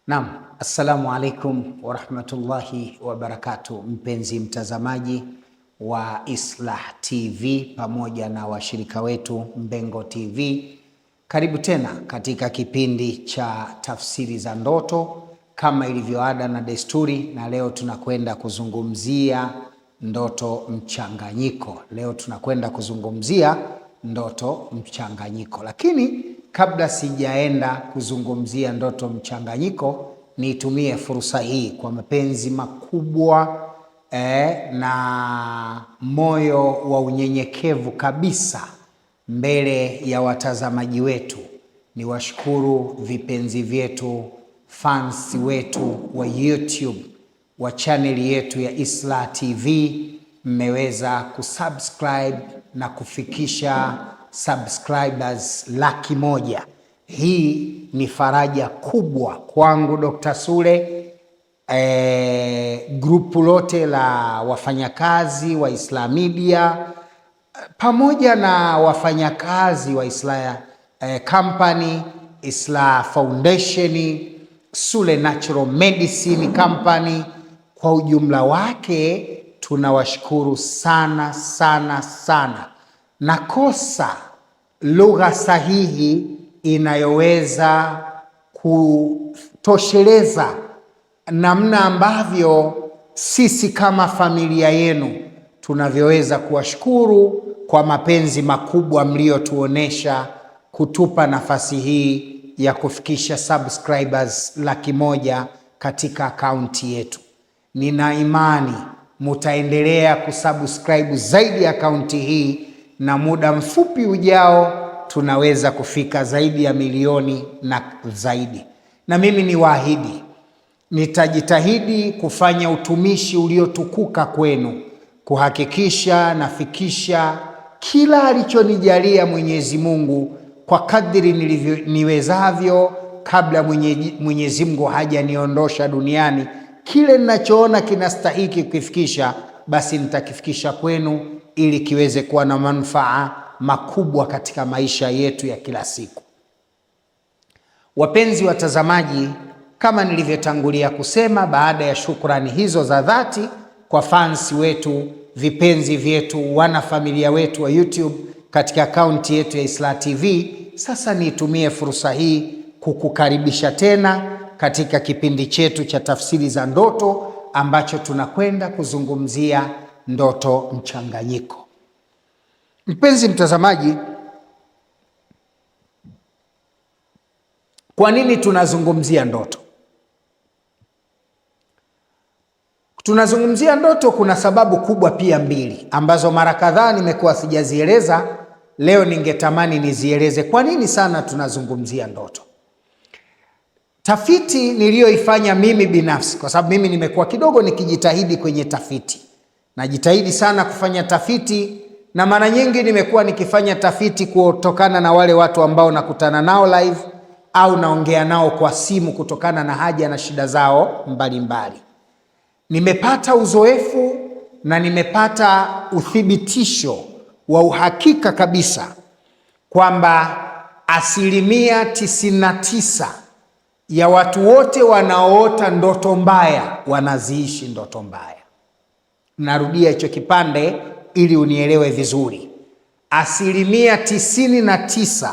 Naam, assalamu alaikum warahmatullahi wabarakatuh, mpenzi mtazamaji wa Islah TV pamoja na washirika wetu Mbengo TV. Karibu tena katika kipindi cha tafsiri za ndoto kama ilivyo ada na desturi, na leo tunakwenda kuzungumzia ndoto mchanganyiko. Lakini kabla sijaenda kuzungumzia ndoto mchanganyiko, nitumie fursa hii kwa mapenzi makubwa na moyo wa unyenyekevu kabisa mbele ya watazamaji wetu, ni washukuru vipenzi vyetu, fans wetu wa YouTube wa chaneli yetu ya Islah TV. Mmeweza kusubscribe na kufikisha subscribers 100,000. Hii ni faraja kubwa kwangu Dr. Sule, grupu lote la wafanyakazi wa Islah Media pamoja na wafanyakazi wa Islah Company, Islah Foundation, Sule Natural Medicine Company. Kwa ujumla wake tunawashukuru sana sana sana. Nakosa lugha sahihi inayoweza kutosheleza namna ambavyo sisi kama familia yenu tunavyoweza kuwashukuru kwa mapenzi makubwa mliotuonesha kutupa nafasi hii ya kufikisha subscribers 100,000 katika akaunti yetu. Nina imani mutaendelea kusubscribe zaidi ya akaunti hii, na muda mfupi ujao tunaweza kufika zaidi ya milioni na zaidi. Na mimi ni waahidi, nitajitahidi kufanya utumishi uliotukuka kwenu, kuhakikisha nafikisha kila alichonijalia Mwenyezi Mungu kwa kadri niwezavyo, kabla Mwenyezi Mungu hajaniondosha duniani. Kile ninachoona kinastahiki kukifikisha, basi nitakifikisha kwenu ili kiweze kuwa na manufaa makubwa katika maisha yetu ya kila siku. Wapenzi watazamaji, kama nilivyotangulia kusema, baada ya shukrani hizo za dhati kwa fans wetu, vipenzi vyetu, wana familia wetu wa YouTube katika akaunti yetu ya Islah TV, sasa nitumie fursa hii kukukaribisha tena katika kipindi chetu cha tafsiri za ndoto ambacho tunakwenda kuzungumzia ndoto mchanganyiko. Mpenzi mtazamaji, kwa nini tunazungumzia ndoto? Tunazungumzia ndoto, kuna sababu kubwa pia mbili ambazo mara kadhaa nimekuwa sijazieleza. Leo ningetamani nizieleze kwa nini sana tunazungumzia ndoto. Tafiti niliyoifanya mimi binafsi, kwa sababu mimi nimekuwa kidogo nikijitahidi kwenye tafiti, najitahidi sana kufanya tafiti, na mara nyingi nimekuwa nikifanya tafiti kutokana na wale watu ambao nakutana nao live au naongea nao kwa simu kutokana na haja na shida zao mbalimbali. Nimepata uzoefu na nimepata uthibitisho wa uhakika kabisa kwamba 99% ya watu wote wanaoota ndoto mbaya wanaziishi ndoto mbaya. Narudia hicho kipande ili unielewe vizuri. 99%,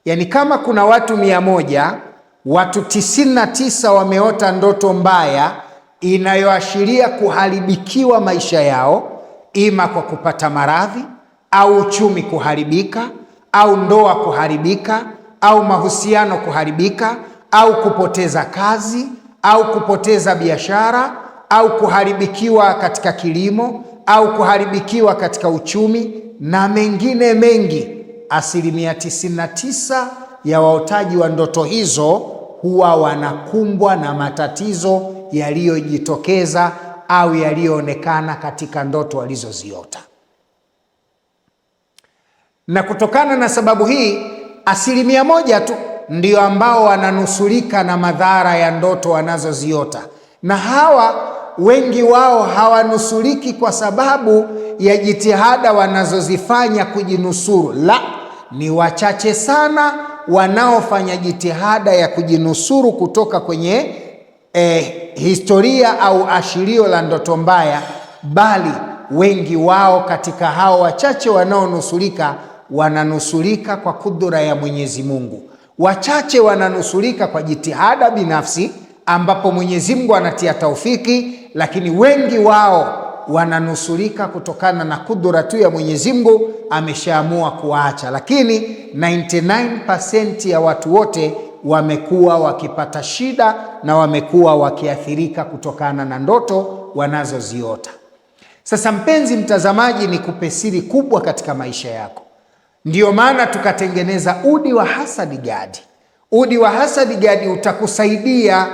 yani kama kuna watu 100, watu 99 wameota ndoto mbaya inayoashiria kuharibikiwa maisha yao, ima kwa kupata maradhi au uchumi kuharibika au ndoa kuharibika au mahusiano kuharibika au kupoteza kazi au kupoteza biashara au kuharibikiwa katika kilimo au kuharibikiwa katika uchumi na mengine mengi. 99% ya waotaji wa ndoto hizo huwa wanakumbwa na matatizo yaliyojitokeza au yaliyoonekana katika ndoto walizoziota. Na kutokana na sababu hii, 1% tu ndio ambao wananusurika na madhara ya ndoto wanazoziota, na hawa wengi wao hawanusuriki kwa sababu ya jitihada wanazozifanya kujinusuru. La, ni wachache sana wanaofanya jitihada ya kujinusuru kutoka kwenye historia au ashirio la ndoto mbaya, bali wengi wao katika hao wachache wanaonusurika wananusurika kwa kudura ya Mwenyezi Mungu. Wachache wananusurika kwa jitihada binafsi ambapo Mwenyezi Mungu anatia taufiki, lakini wengi wao wananusurika kutokana na kudura tu ya Mwenyezi Mungu, ameshaamua kuacha. Lakini 99% ya watu wote wamekuwa wakipata shida na wamekuwa wakiathirika kutokana na ndoto wanazoziota. Sasa mpenzi mtazamaji, ni kupe siri kubwa katika maisha yako. Ndiyo maana tukatengeneza udi wa hasadi gadi. Udi wa hasadi gadi utakusaidia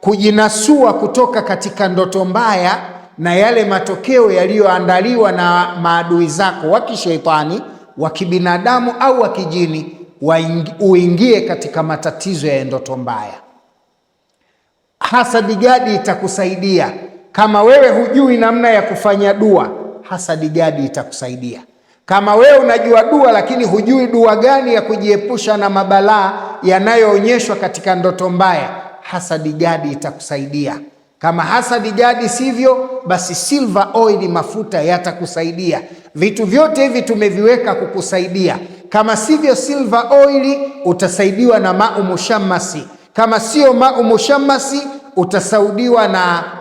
kujinasua kutoka katika ndoto mbaya na yale matokeo yaliyoandaliwa na maadui zako wa kishetani, wa kibinadamu au wa kijini, uingie katika matatizo ya ndoto mbaya. Hasadi gadi itakusaidia. Kama wewe hujui namna ya kufanya dua, hasadi gadi itakusaidia. Kama wewe unajua dua lakini hujui dua gani ya kujiepusha na mabalaa yanayoonyeshwa katika ndoto mbaya, hasadi gadi itakusaidia. Kama hasadi gadi sivyo, basi silver oil, mafuta yatakusaidia. Vitu vyote hivi tumeviweka kukusaidia. Kama sivyo silver oil, utasaidiwa na mau mushammasi. Kama sio mau mushammasi, utasaudiwa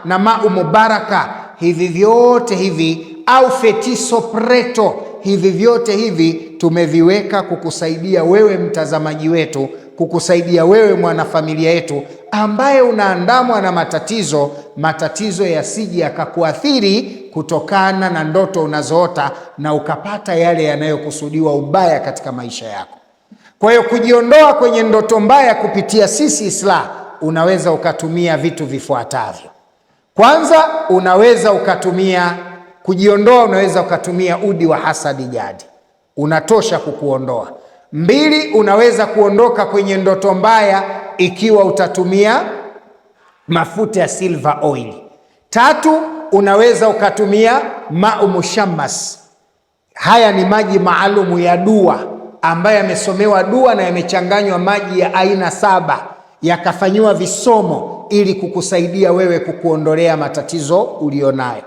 na mau mubaraka. Hivi vyote hivi au fetiso preto, hivi vyote hivi tumeviweka kukusaidia wewe mtazamaji wetu, kukusaidia wewe mwanafamilia yetu ambaye unaandamwa na matatizo yasije yakakuathiri kutokana na ndoto unazoota na ukapata yale yanayokusudiwa ubaya katika maisha yako. Kwa hiyo kujiondoa kwenye ndoto mbaya kupitia sisi Islah, unaweza ukatumia vitu vifuatavyo. Kwanza, unaweza ukatumia udi wa hasadi gadi, unatosha kukuondoa. 2, unaweza kuondoka kwenye ndoto mbaya ikiwa utatumia mafuta ya silver oil. 3, unaweza ukatumia mau mushammas. Haya ni maji maalumu ya dua ambayo yamesomewa dua na yamechanganywa maji ya aina 7 yakafanywa visomo ili kukusaidia wewe kukuondolea matatizo ulionayo.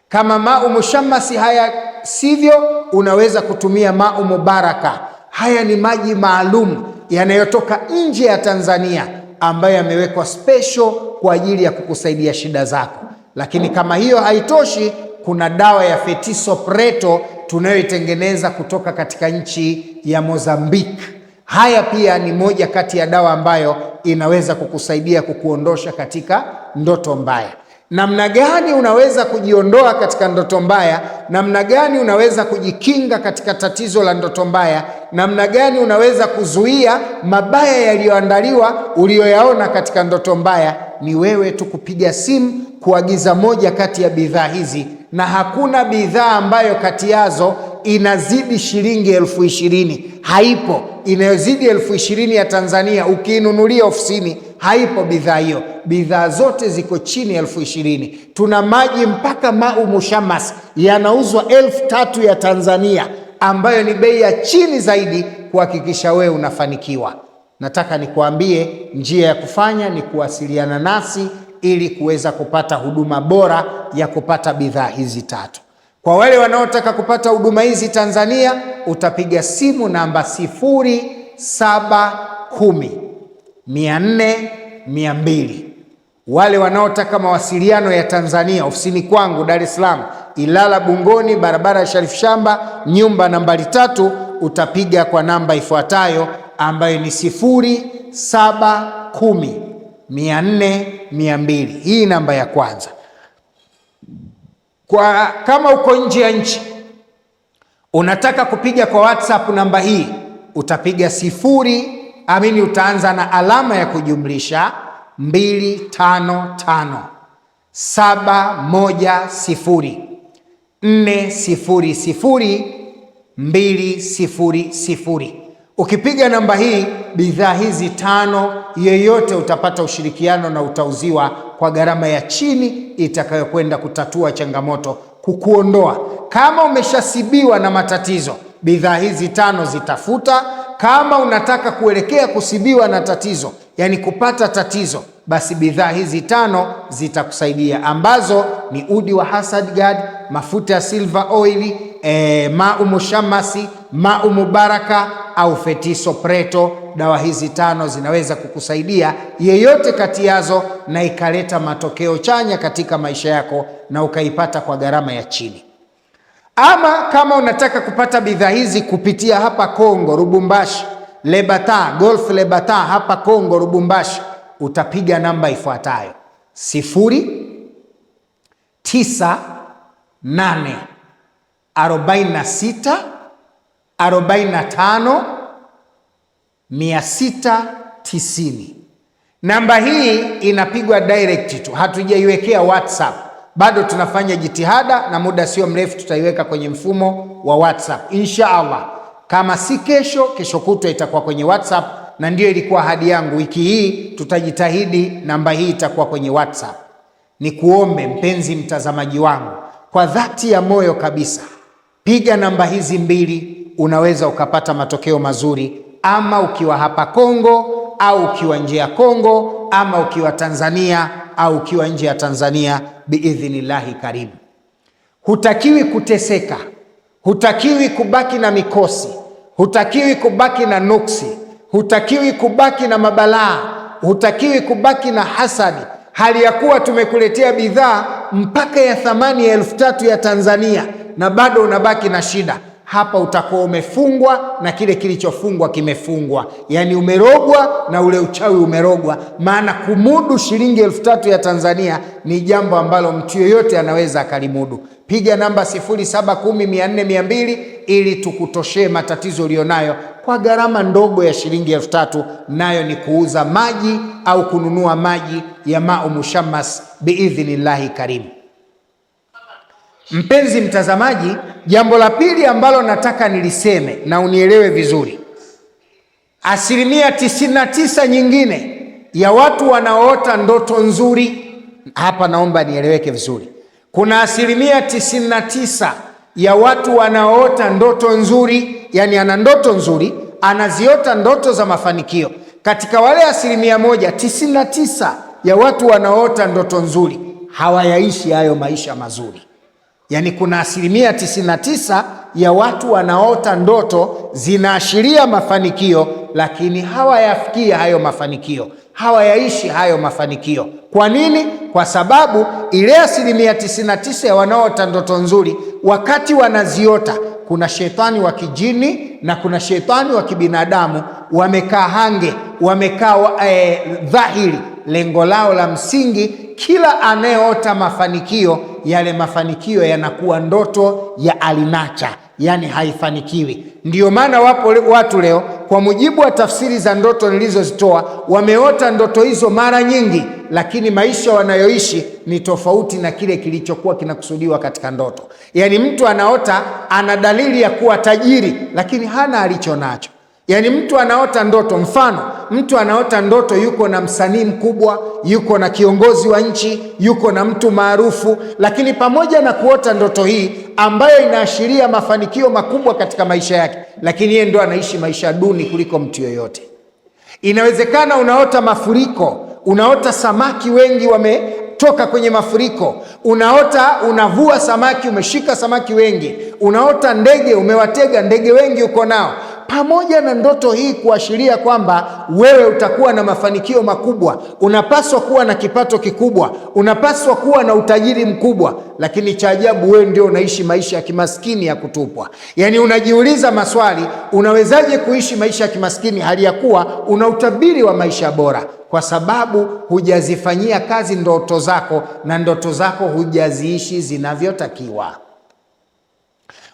Kama mau mushammasi haya sivyo, unaweza kutumia mau mubaraka. Haya ni maji maalum yanayotoka nje ya Tanzania ambayo yamewekwa special kwa ajili ya kukusaidia shida zako. Lakini kama hiyo haitoshi, kuna dawa ya fetiso preto tunayoitengeneza kutoka katika nchi ya Mozambique. Haya pia ni moja kati ya dawa ambayo inaweza kukusaidia kukuondosha katika ndoto mbaya. Namna gani unaweza kujiondoa katika ndoto mbaya? Namna gani unaweza kujikinga katika tatizo la ndoto mbaya? Namna gani unaweza kuzuia mabaya yaliyoandaliwa uliyoyaona katika ndoto mbaya? Ni wewe tu kupiga simu kuagiza moja kati ya bidhaa hizi, na hakuna bidhaa ambayo kati yazo inazidi shilingi 20,000. Haipo inayozidi 20,000 ya Tanzania. Ukiinunulia ofisini haipo bidhaa hiyo. Bidhaa zote ziko chini ya 20,000. Tuna maji mpaka mau mushamas yanauzwa 3,000 ya Tanzania, ambayo ni bei ya chini zaidi kuhakikisha wewe unafanikiwa. Nataka nikuambie njia ya kufanya ni kuwasiliana nasi ili kuweza kupata huduma bora ya kupata bidhaa hizi 3. Kwa wale wanaotaka kupata huduma hizi Tanzania, utapiga simu namba 0710 400 200. Wale wanaotaka mawasiliano ya Tanzania, ofisini kwangu Dar es Salaam, Ilala Bungoni, barabara ya Sharif Shamba, nyumba nambari 3, utapiga kwa namba ifuatayo ambayo ni 0710 400 200. Hii namba ya kwanza. Kama uko nje ya nchi unataka kupiga kwa WhatsApp namba hii, utapiga utaanza na alama ya kujumlisha 255 710 400 200. Ukipiga namba hii, bidhaa hizi 5 yeyote utapata ushirikiano na utauziwa kwa gharama ya chini itakayokwenda kutatua changamoto, kukuondoa. Kama umeshasibiwa na matatizo, bidhaa hizi 5 zitafuta. Kama unataka kuelekea kusibiwa na tatizo, yani kupata tatizo, basi bidhaa hizi 5 zitakusaidia, ambazo ni udi wa Hasad Guard, mafuta ya silver oil, mau mushamasi, mau mubaraka au fetiso preto. Dawa hizi 5 zinaweza kukusaidia yeyote kati yazo na ikaleta matokeo chanya katika maisha yako na ukaipata kwa gharama ya chini. Ama kama unataka kupata bidhaa hizi kupitia hapa Kongo Lubumbashi, Lebata, Golf Lebata hapa Kongo Lubumbashi, utapiga namba ifuatayo 09846 Namba hii inapigwa direct tu, hatujaiwekea WhatsApp. Bado tunafanya jitihada na muda sio mrefu tutaiweka kwenye mfumo wa WhatsApp insha Allah. Kama si kesho, kesho kutwa itakuwa kwenye WhatsApp, na ndio ilikuwa ahadi yangu. Wiki hii tutajitahidi namba hii itakuwa kwenye WhatsApp. Ni kuombe mpenzi mtazamaji wangu, kwa dhati ya moyo kabisa, piga namba hizi 2, unaweza ukapata matokeo mazuri, ama ukiwa hapa Kongo au ukiwa nje ya Kongo, ama ukiwa Tanzania au ukiwa nje ya Tanzania, biidhnillahi karibu. Hutakiwi kuteseka, hutakiwi kubaki na mikosi, hutakiwi kubaki na nuksi, hutakiwi kubaki na mabalaa, hutakiwi kubaki na hasadi, hali ya kuwa tumekuletea bidhaa mpaka ya thamani ya 3,000 ya Tanzania na bado unabaki na shida. Hapa utakuwa umefungwa na kile kilichofungwa kimefungwa, yani umerogwa na ule uchawi umerogwa. Maana kumudu shilingi 3,000 ya Tanzania ni jambo ambalo mtu yoyote anaweza akalimudu. Piga namba 0710400200 ili tukutoshee matatizo ulionayo kwa gharama ndogo ya shilingi 3,000, nayo ni kuuza maji au kununua maji ya mau mushammas biidhnillahi karimu. Mpenzi mtazamaji, jambo la pili ambalo nataka niliseme na unielewe vizuri, 99% nyingine ya watu wanaoota ndoto nzuri, hapa naomba nieleweke vizuri, kuna 99% ya watu wanaoota ndoto nzuri, yani ana ndoto nzuri, anaziota ndoto za mafanikio. Katika wale 1%, 99 ya watu wanaoota ndoto nzuri hawayaishi hayo maisha mazuri. Yani kuna 99% ya watu wanaota ndoto zinaashiria mafanikio, lakini hawayafikia hayo mafanikio, hawayaishi hayo mafanikio. Kwa nini? Kwa sababu ile 99% ya wanaota ndoto nzuri, wakati wanaziota, kuna shetani wa kijini na kuna shetani wa kibinadamu wamekaa hange, wamekaa dhahiri. Lengo lao la msingi, kila anayeota mafanikio, yale mafanikio yanakuwa ndoto ya alinacha, yani haifanikiwi. Ndiyo maana wapo watu leo, kwa mujibu wa tafsiri za ndoto nilizozitoa, wameota ndoto hizo mara nyingi, lakini maisha wanayoishi ni tofauti na kile kilichokuwa kinakusudiwa katika ndoto. Yani mtu anaota ana dalili ya kuwa tajiri, lakini hana alicho nacho. Yani mtu anaota ndoto, mfano mtu anaota ndoto yuko na msanii mkubwa, yuko na kiongozi wa nchi, yuko na mtu maarufu, lakini pamoja na kuota ndoto hii ambayo inaashiria mafanikio makubwa katika maisha yake, lakini yeye ndo anaishi maisha duni kuliko mtu yoyote. Inawezekana unaota mafuriko, unaota samaki wengi wametoka kwenye mafuriko, unaota unavua samaki, umeshika samaki wengi, unaota ndege, umewatega ndege wengi uko nao. Pamoja na ndoto hii kuashiria kwamba wewe utakuwa na mafanikio makubwa, unapaswa kuwa na kipato kikubwa, unapaswa kuwa na utajiri mkubwa, lakini cha ajabu wewe ndio unaishi maisha ya kimaskini ya kutupwa. Yani unajiuliza maswali, unawezaje kuishi maisha ya kimaskini hali ya kuwa una utabiri wa maisha bora? Kwa sababu hujazifanyia kazi ndoto zako, na ndoto zako hujaziishi zinavyotakiwa.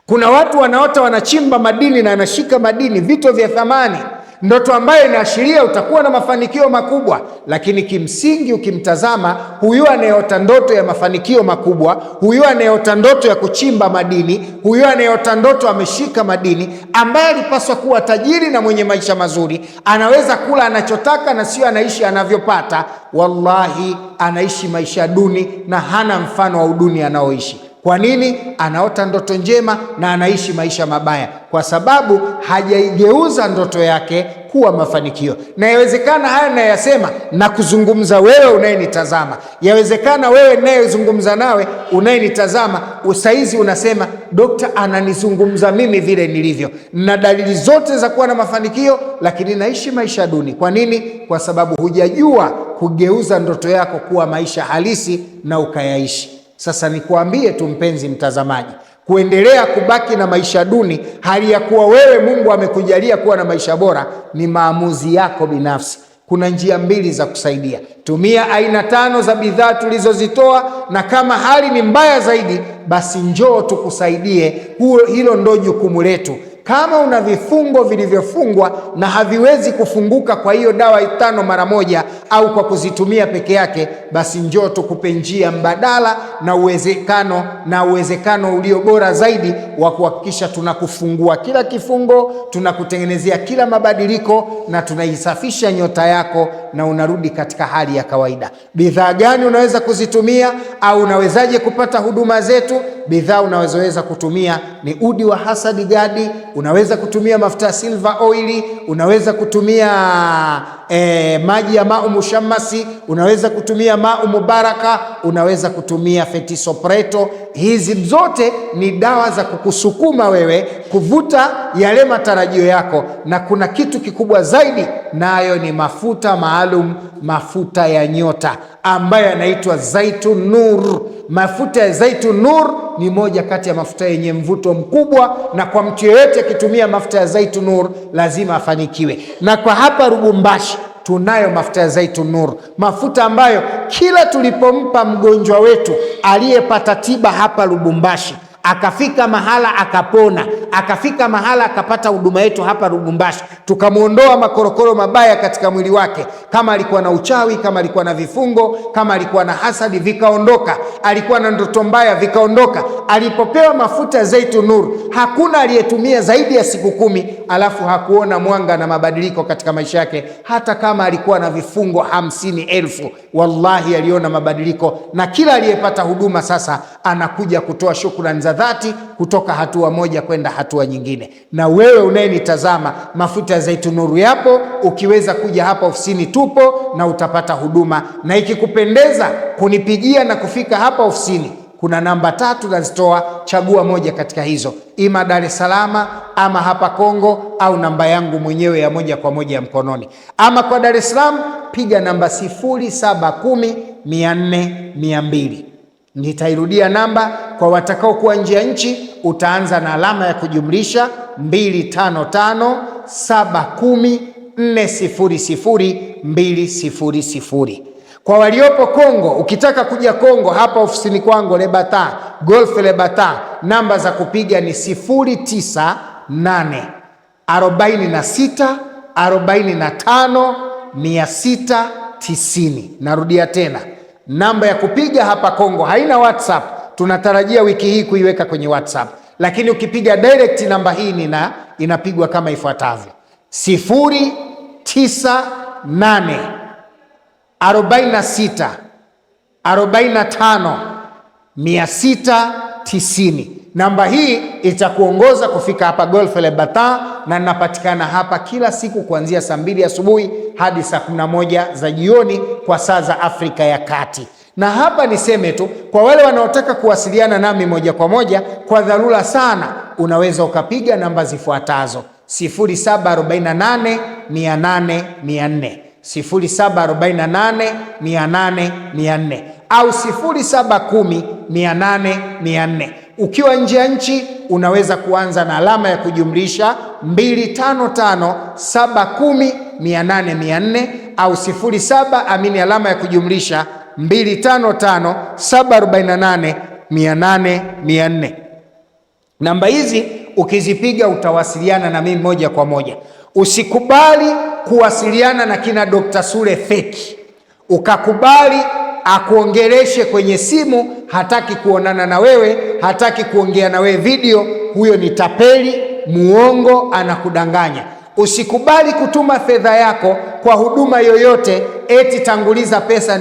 Kuna watu wanaota wanachimba madini na anashika madini, vito vya thamani, ndoto ambayo inaashiria utakuwa na mafanikio makubwa, lakini kimsingi ukimtazama huyu anayeota ndoto ya mafanikio makubwa, huyu anayeota ndoto ya kuchimba madini, huyu anayeota ndoto ameshika madini, ambaye alipaswa kuwa tajiri na mwenye maisha mazuri, anaweza kula anachotaka na sio anaishi anavyopata, wallahi anaishi maisha duni na hana mfano wa uduni anaoishi. Kwa nini? Anaota ndoto njema na anaishi maisha mabaya, kwa sababu hajaigeuza ndoto yake kuwa mafanikio. Na yawezekana haya nayasema na kuzungumza wewe unayenitazama, yawezekana wewe ninayezungumza nawe unayenitazama usaizi unasema, dokta ananizungumza mimi vile nilivyo, na dalili zote za kuwa na mafanikio, lakini naishi maisha duni. Kwa nini? Kwa sababu hujajua kugeuza ndoto yako kuwa maisha halisi na ukayaishi. Sasa nikuambie tu mpenzi mtazamaji, kuendelea kubaki na maisha duni hali ya kuwa wewe Mungu amekujalia kuwa na maisha bora ni maamuzi yako binafsi. Kuna njia mbili za kusaidia. Tumia aina 5 za bidhaa tulizozitoa, na kama hali ni mbaya zaidi, basi njoo tukusaidie. Hilo ndo jukumu letu. Kama una vifungo vilivyofungwa na haviwezi kufunguka kwa hiyo dawa 5 mara moja au kwa kuzitumia peke yake, basi njoo tukupe njia mbadala na uwezekano ulio bora zaidi wa kuhakikisha tunakufungua kila kifungo, tunakutengenezea kila mabadiliko na tunaisafisha nyota yako na unarudi katika hali ya kawaida. Bidhaa gani unaweza kuzitumia au unawezaje kupata huduma zetu? Bidhaa unaweza kutumia ni udi wa Hasadi Gadi, unaweza kutumia mafuta ya Silver Oil, unaweza kutumia maji ya Mau Mushammasi, unaweza kutumia Mau Mubaraka, unaweza kutumia Fetisopreto. Hizi zote ni dawa za kukusukuma wewe kuvuta yale matarajio yako, na kuna kitu kikubwa zaidi, nayo ni mafuta maalum, mafuta ya nyota ambayo yanaitwa Zaitun Nur. Mafuta ya Zaitun Nur ni moja kati ya mafuta yenye mvuto mkubwa, na kwa mtu yeyote akitumia mafuta ya Zaitun Nur lazima afanikiwe. Na kwa hapa Lubumbashi tunayo mafuta ya Zaitun Nur, mafuta ambayo kila tulipompa mgonjwa wetu aliyepata tiba hapa Lubumbashi, akafika mahala akapona, akafika mahala akapata huduma yetu hapa Lubumbashi, tukamuondoa makorokoro mabaya katika mwili wake, kama alikuwa na uchawi, kama alikuwa na vifungo, kama alikuwa na hasadi, vikaondoka, alikuwa na ndoto mbaya, vikaondoka. Alipopewa mafuta ya Zaitun Nur, hakuna aliyetumia zaidi ya siku 10 alafu hakuona mwanga na mabadiliko katika maisha yake. Hata kama alikuwa na vifungo 50,000, wallahi aliona mabadiliko, na kila aliyepata huduma sasa anakuja kutoa shukrani za dhati kutoka hatua moja kwenda hatua nyingine. Na wewe unayenitazama, mafuta ya Zaitun Nur yapo, ukiweza kuja hapa ofisini tupo na utapata huduma. Na ikikupendeza kunipigia na kufika hapa ofisini, kuna namba 3 nazitoa, chagua moja katika hizo, ima Dar es Salaam ama hapa Kongo, au namba yangu mwenyewe ya moja kwa moja ya mkononi. Ama kwa Dar es Salaam piga namba 0710 400 200. Nitairudia namba kwa watakao kuwa nje ya nchi, utaanza na alama ya kujumlisha 255 710 400 200. Kwa waliopo Kongo, ukitaka kuja Kongo hapa ofisini kwangu Lebata, Golf Lebata, namba za kupiga ni 098 46 45 690. Narudia tena, namba ya kupiga hapa Kongo haina WhatsApp, tunatarajia wiki hii kuiweka kwenye WhatsApp, lakini ukipiga direct namba hii inapigwa kama ifuatavyo: 098 46 45 690. Namba hii itakuongoza kufika hapa Golf Lebata, na ninapatikana hapa kila siku kuanzia saa 2 asubuhi hadi saa 11 za jioni kwa saa za Afrika ya Kati. Na hapa niseme tu kwa wale wanaotaka kuwasiliana nami moja kwa moja kwa dharura sana, unaweza ukapiga namba zifuatazo: 0748 800 400, 0748 800 400, au 0710 800 400. Ukiwa nje ya nchi unaweza kuanza na alama ya kujumlisha 255 710 800 400, au 07 alama ya kujumlisha 255 748 800 400. Namba hizi ukizipiga utawasiliana na mimi moja kwa moja. Usikubali kuwasiliana na kina Dr. Sule feki, ukakubali akuongeleshe kwenye simu, hataki kuonana na wewe, hataki kuongea na wewe video. Huyo ni tapeli, muongo, anakudanganya. Usikubali kutuma fedha yako kwa huduma yoyote eti tanguliza pesa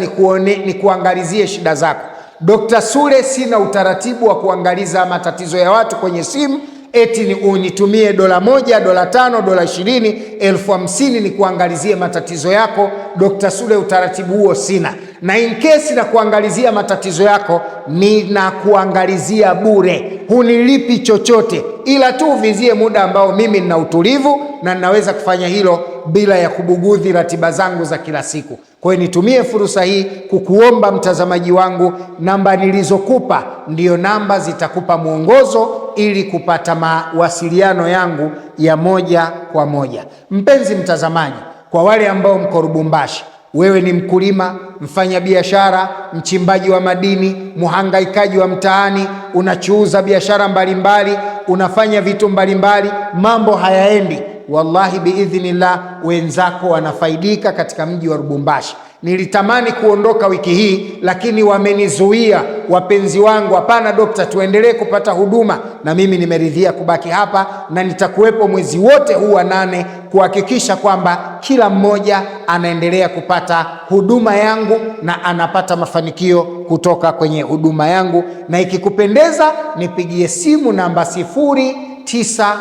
ni kuangalizie shida zako. Dr. Sule sina utaratibu wa kuangaliza matatizo ya watu kwenye simu eti ni unitumie $1, $5, $20, $50 ni kuangalizie matatizo yako. Dr. Sule utaratibu huo sina, na in case na kuangalizia matatizo yako ni na kuangalizia bure, hunilipi chochote, ila tu uvizie muda ambao mimi nina utulivu na ninaweza kufanya hilo bila ya kubugudhi ratiba zangu za kila siku. Kwa hiyo nitumie fursa hii kukuomba mtazamaji wangu, namba nilizokupa ndiyo namba zitakupa mwongozo ili kupata mawasiliano yangu ya moja kwa moja. Mpenzi mtazamaji, kwa wale ambao mko Lubumbashi, wewe ni mkulima, mfanya biashara, mchimbaji wa madini, muhangaikaji wa mtaani, unachuuza biashara mbalimbali, unafanya vitu mbalimbali, mambo hayaendi, wallahi biidhnillah wenzako wanafaidika katika mji wa Lubumbashi. Nilitamani kuondoka wiki hii, lakini wamenizuia wapenzi wangu. Hapana dokta, tuendelee kupata huduma, na mimi nimeridhia kubaki hapa na nitakuwepo mwezi wote huu wa 8 kuhakikisha kwamba kila mmoja anaendelea kupata huduma yangu na anapata mafanikio kutoka kwenye huduma yangu. Na ikikupendeza nipigie simu namba 098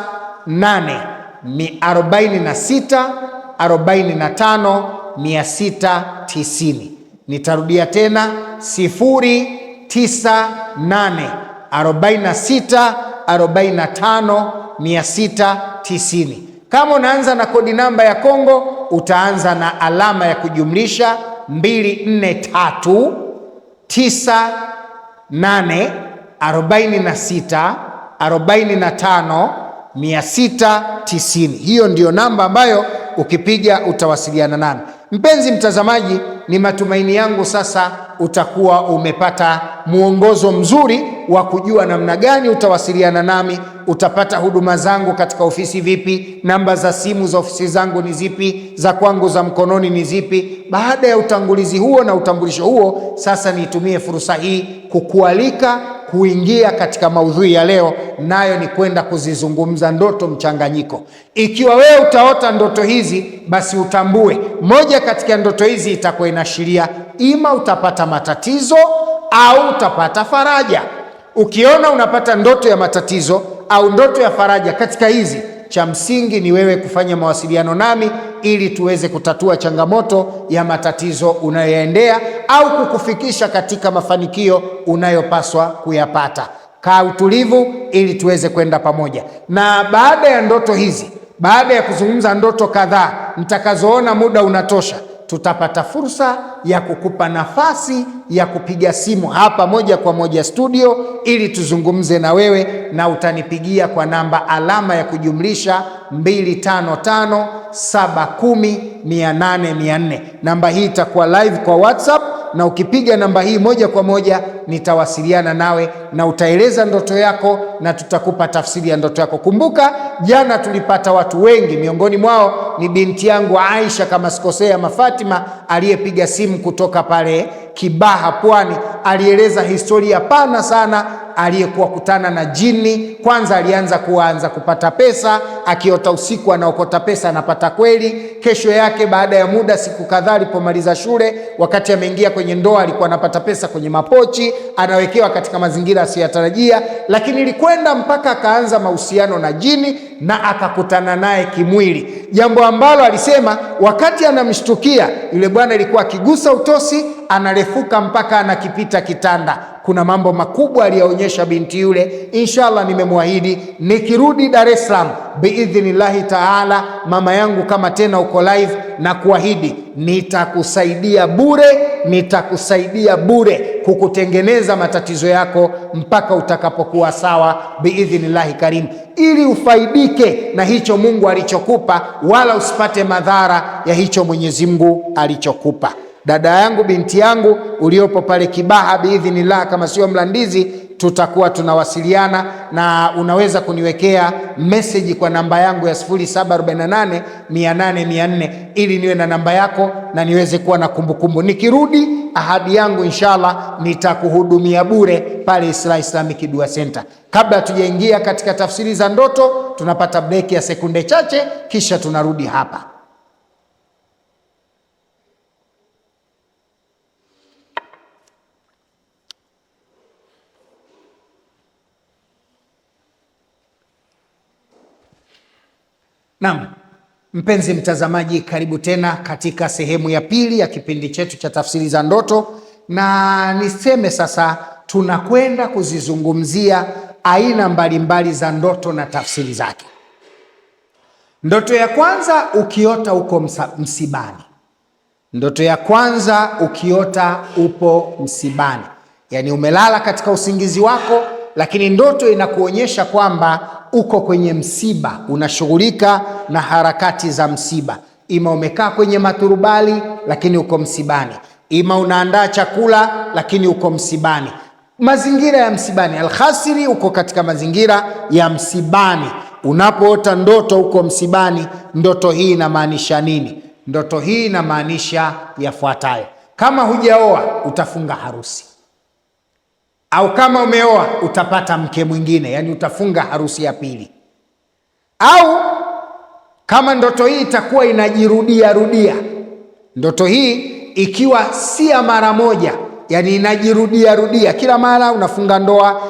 46 45 690. Nitarudia tena 098 46 45 690. Kama unaanza na kodi namba ya Kongo, utaanza na alama ya kujumlisha 243 98 46 45 690. Hiyo ndiyo namba ambayo ukipiga utawasiliana nami. Mpenzi mtazamaji, ni matumaini yangu sasa utakuwa umepata mwongozo mzuri wa kujua namna gani utawasiliana nami, utapata huduma zangu katika ofisi vipi, namba za simu za ofisi zangu ni zipi, za kwangu za mkononi ni zipi. Baada ya utangulizi huo na utambulisho huo, sasa nitumie fursa hii kukualika kuingia katika maudhui ya leo, nayo ni kwenda kuzizungumza ndoto mchanganyiko. Ikiwa wewe utaota ndoto hizi, basi utambue moja katika ndoto hizi itakuwa inaashiria ima utapata matatizo au utapata faraja. Ukiona unapata ndoto ya matatizo au ndoto ya faraja katika hizi, cha msingi ni wewe kufanya mawasiliano nami ili tuweze kutatua changamoto ya matatizo unayoendea au kukufikisha katika mafanikio unayopaswa kuyapata. Kaa utulivu ili tuweze kwenda pamoja. Na baada ya ndoto hizi, baada ya kuzungumza ndoto kadhaa mtakazoona muda unatosha, tutapata fursa ya kukupa nafasi ya kupiga simu hapa moja kwa moja studio ili tuzungumze na wewe, na utanipigia kwa namba alama ya kujumlisha 255 710 800 400. Namba hii itakuwa live kwa WhatsApp, na ukipiga namba hii moja kwa moja nitawasiliana nawe na utaeleza ndoto yako na tutakupa tafsiri ya ndoto yako. Kumbuka jana tulipata watu wengi, miongoni mwao ni binti yangu Aisha kama sikosea, Mafatima, aliyepiga simu kutoka pale Kibaha Pwani. Alieleza historia pana sana, aliyekuwa kutana na jini. Kwanza alianza kupata pesa, akiota usiku anaokota pesa anapata kweli. Kesho yake baada ya muda, siku kadhaa alipomaliza shule, wakati ameingia kwenye ndoa, alikuwa anapata pesa kwenye mapochi, anawekewa katika mazingira asiyotarajia, lakini ilikwenda mpaka akaanza mahusiano na jini na akakutana naye kimwili, jambo ambalo alisema wakati anamshtukia yule bwana ilikuwa akigusa utosi anarefuka mpaka anakipita kitanda. Kuna mambo makubwa aliyoonyesha binti yule. Inshallah nimemwahidi nikirudi Dar es Salaam biidhnillahi taala, mama yangu, kama tena uko live, na kuahidi nitakusaidia bure kukutengeneza matatizo yako mpaka utakapokuwa sawa biidhnillahi karim, ili ufaidike na hicho Mungu alichokupa, wala usipate madhara ya hicho Mwenyezi Mungu alichokupa. Dada yangu, binti yangu uliopo pale Kibaha, biidhnillah, kama sio Mlandizi, tutakuwa tunawasiliana, na unaweza kuniwekea message kwa namba yangu ya 0748 800 400 ili niwe na namba yako na niweze kuwa na kumbukumbu. Nikirudi, ahadi yangu inshallah nitakuhudumia bure pale Islah Islamic Dua Center. Kabla tujaingia katika tafsiri za ndoto, tunapata break ya sekunde chache, kisha tunarudi hapa. Naam, mpenzi mtazamaji, karibu tena katika sehemu ya pili ya kipindi chetu cha tafsiri za ndoto, na niseme sasa tunakwenda kuzizungumzia aina mbalimbali za ndoto na tafsiri zake. Ndoto ya kwanza, ukiota uko msibani. Ndoto ya kwanza, ukiota upo msibani, yaani umelala katika usingizi wako, lakini ndoto inakuonyesha kwamba uko kwenye msiba, unashughulika na harakati za msiba. Ima umekaa kwenye maturubali lakini uko msibani, ima unaandaa chakula lakini uko msibani, mazingira ya msibani. Alkhasiri, uko katika mazingira ya msibani. Unapoota ndoto uko msibani, ndoto hii inamaanisha nini? Ndoto hii inamaanisha yafuatayo. Kama hujaoa utafunga harusi, au kama umeoa utapata mke mwingine, yani utafunga harusi ya pili. Au kama ndoto hii itakuwa inajirudia rudia, ndoto hii ikiwa si ya mara moja, yani inajirudia rudia, kila mara unafunga ndoa,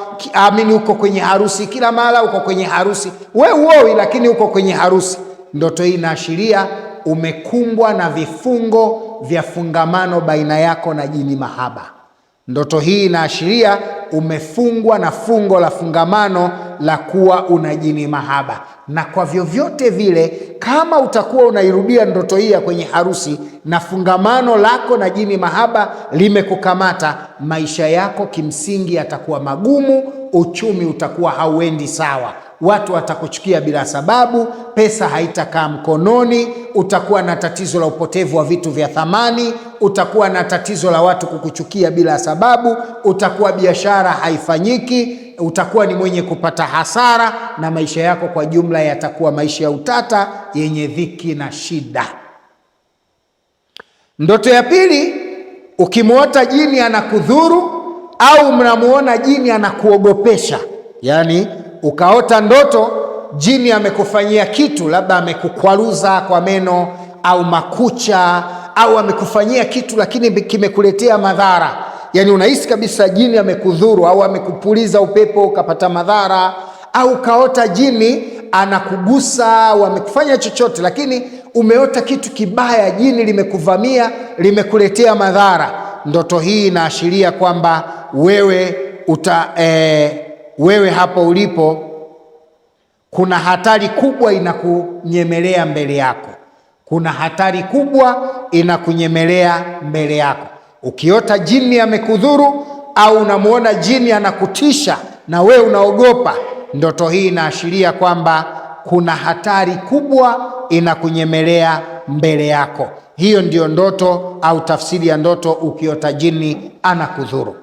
uko kwenye harusi, kila mara uko kwenye harusi, we uoi lakini uko kwenye harusi, ndoto hii inaashiria umekumbwa na vifungo vya fungamano baina yako na jini mahaba. Ndoto hii inaashiria umefungwa na fungo la fungamano la kuwa una jini mahaba, na kwa vyovyote vile kama utakuwa unairudia ndoto hii ya kwenye harusi na fungamano lako na jini mahaba limekukamata, maisha yako kimsingi yatakuwa magumu, uchumi utakuwa hauendi sawa, watu watakuchukia bila sababu, pesa haitakaa mkononi, utakuwa na tatizo la upotevu wa vitu vya thamani, utakuwa na tatizo la watu kukuchukia bila sababu, utakuwa biashara haifanyiki, utakuwa ni mwenye kupata hasara, na maisha yako kwa jumla yatakuwa maisha ya utata yenye dhiki na shida. Ndoto ya pili, ukimwota jini anakudhuru au mnamuona jini anakuogopesha, yani ukaota ndoto jini amekufanyia kitu, labda amekukwaruza kwa meno au makucha, au amekufanyia kitu lakini kimekuletea madhara, yani unahisi kabisa jini amekudhuru au amekupuliza upepo ukapata madhara, au ukaota jini anakugusa au amekufanya chochote, lakini umeota kitu kibaya, jini limekuvamia, limekuletea madhara. Ndoto hii inaashiria kwamba wewe hapo ulipo kuna hatari kubwa inakunyemelea mbele yako, kuna hatari kubwa inakunyemelea mbele yako. Ukiota jini amekudhuru au unamuona jini anakutisha na wewe unaogopa, ndoto hii inaashiria kwamba kuna hatari kubwa inakunyemelea mbele yako. Hiyo ndiyo ndoto au tafsiri ya ndoto ukiota jini anakudhuru.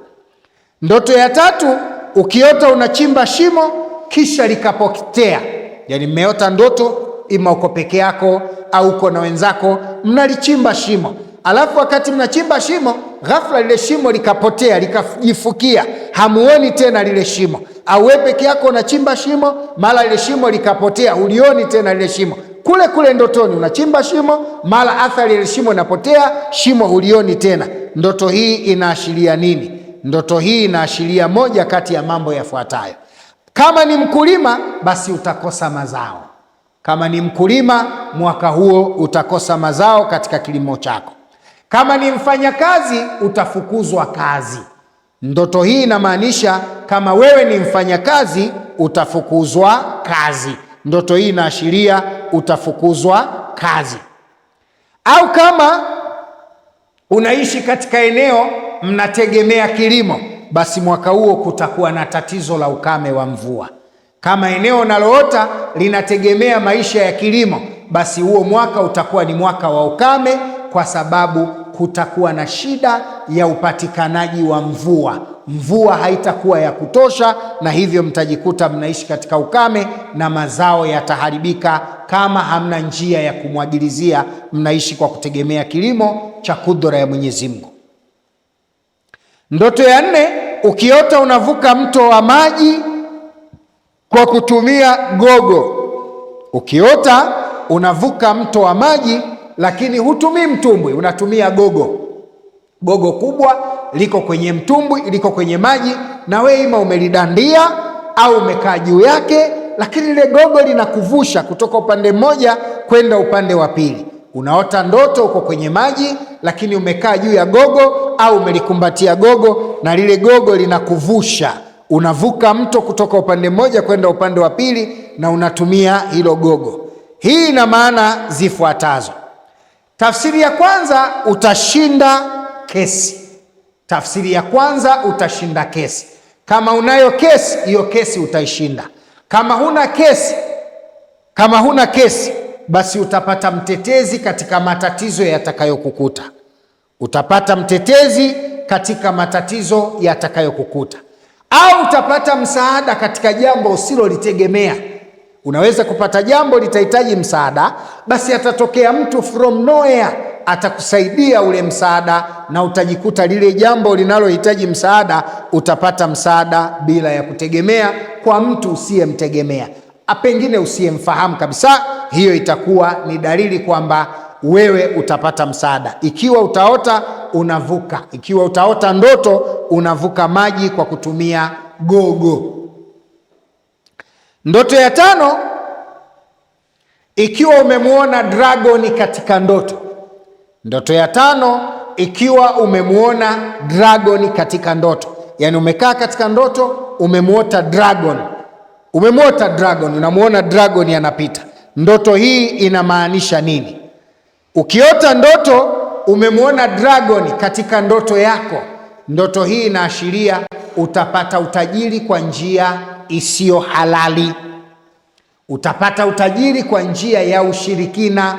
Ndoto ya tatu, ukiota unachimba shimo kisha likapotea, yani mmeota ndoto, ima uko peke yako au uko na wenzako, mnalichimba shimo, alafu wakati mnachimba shimo ghafla lile shimo likapotea, likajifukia, hamuoni tena lile shimo. Au wewe peke yako unachimba shimo, mara lile shimo likapotea, ulioni tena lile shimo. Kule kule ndotoni unachimba shimo, mara athari ile shimo inapotea, shimo hulioni tena. Ndoto hii inaashiria nini? Ndoto hii inaashiria moja kati ya mambo yafuatayo. Kama ni mkulima, basi utakosa mazao. Kama ni mkulima, mwaka huo utakosa mazao katika kilimo chako. Kama ni mfanyakazi, utafukuzwa kazi. Ndoto hii inamaanisha kama wewe ni mfanyakazi utafukuzwa kazi. Ndoto hii inaashiria utafukuzwa kazi. Au kama unaishi katika eneo mnategemea kilimo, basi mwaka huo kutakuwa na tatizo la ukame wa mvua. Kama eneo unaloota linategemea maisha ya kilimo, basi huo mwaka utakuwa ni mwaka wa ukame, kwa sababu kutakuwa na shida ya upatikanaji wa mvua. Mvua haitakuwa ya kutosha, na hivyo mtajikuta mnaishi katika ukame na mazao yataharibika. Kama hamna njia ya kumwagilizia, mnaishi kwa kutegemea kilimo cha kudra ya Mwenyezi Mungu. Ndoto ya nne, ukiota unavuka mto wa maji kwa kutumia gogo. Ukiota unavuka mto wa maji lakini hutumii mtumbwi, unatumia gogo. Gogo kubwa liko kwenye mtumbwi, liko kwenye maji, na wewe ima umelidandia au umekaa juu yake lakini lile gogo linakuvusha kutoka upande mmoja kwenda upande wa pili. Unaota ndoto uko kwenye maji, lakini umekaa juu ya gogo au umelikumbatia gogo, na lile gogo linakuvusha, unavuka mto kutoka upande mmoja kwenda upande wa pili na unatumia hilo gogo. Hii ina maana zifuatazo. Tafsiri ya kwanza, utashinda kesi. Tafsiri ya kwanza, utashinda kesi. Kama unayo kesi, hiyo kesi utaishinda. Kama huna kesi, basi utapata mtetezi katika matatizo yatakayokukuta. Utapata mtetezi katika matatizo yatakayokukuta, au utapata msaada katika jambo usilolitegemea. Unaweza kupata jambo litahitaji msaada, basi atatokea mtu from nowhere atakusaidia ule msaada, na utajikuta lile jambo linalohitaji msaada utapata msaada bila ya kutegemea kwa mtu usiyemtegemea, pengine usiyemfahamu kabisa. Hiyo itakuwa ni dalili kwamba wewe utapata msaada. Ikiwa utaota unavuka, ikiwa utaota ndoto unavuka maji kwa kutumia gogo. Ndoto ya tano, ikiwa umemwona dragoni katika ndoto. Ndoto ya tano, ikiwa umemwona dragoni katika ndoto, yani umekaa katika ndoto umemwota dragon, unamwona dragon anapita. Ndoto hii inamaanisha nini? Ukiota ndoto umemwona dragon katika ndoto yako, ndoto hii inaashiria utapata utajiri kwa njia isiyo halali. Utapata utajiri kwa njia ya ushirikina.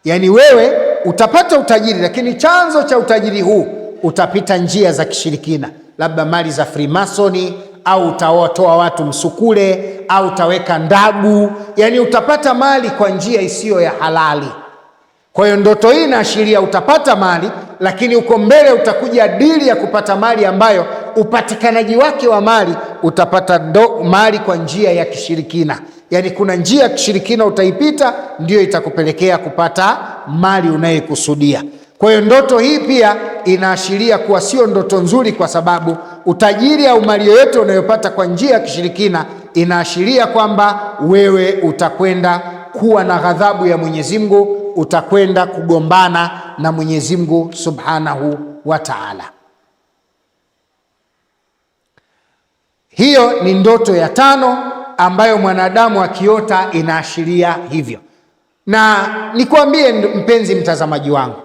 Yani wewe utapata utajiri, lakini chanzo cha utajiri huu utapita njia za kishirikina, labda mali za Freemasoni, au utawatoa watu msukule, au utaweka ndagu. Yani utapata mali kwa njia isiyo ya halali. Kwa hiyo ndoto hii inaashiria utapata mali, lakini uko mbele utakuja dili ya kupata mali ambayo upatikanaji wake wa mali utapata mali kwa njia ya kishirikina. Yani kuna njia ya kishirikina utaipita, ndio itakupelekea kupata mali unayokusudia. Kwa hiyo ndoto hii pia inaashiria kuwa sio ndoto nzuri, kwa sababu utajiri au mali yoyote unayopata kwa njia ya kishirikina inaashiria kwamba wewe utakwenda kuwa na ghadhabu ya Mwenyezi Mungu, utakwenda kugombana na Mwenyezi Mungu Subhanahu wa Ta'ala. Hiyo ni ndoto ya tano ambayo mwanadamu akiota inaashiria hivyo. Na nikwambie mpenzi mtazamaji wangu,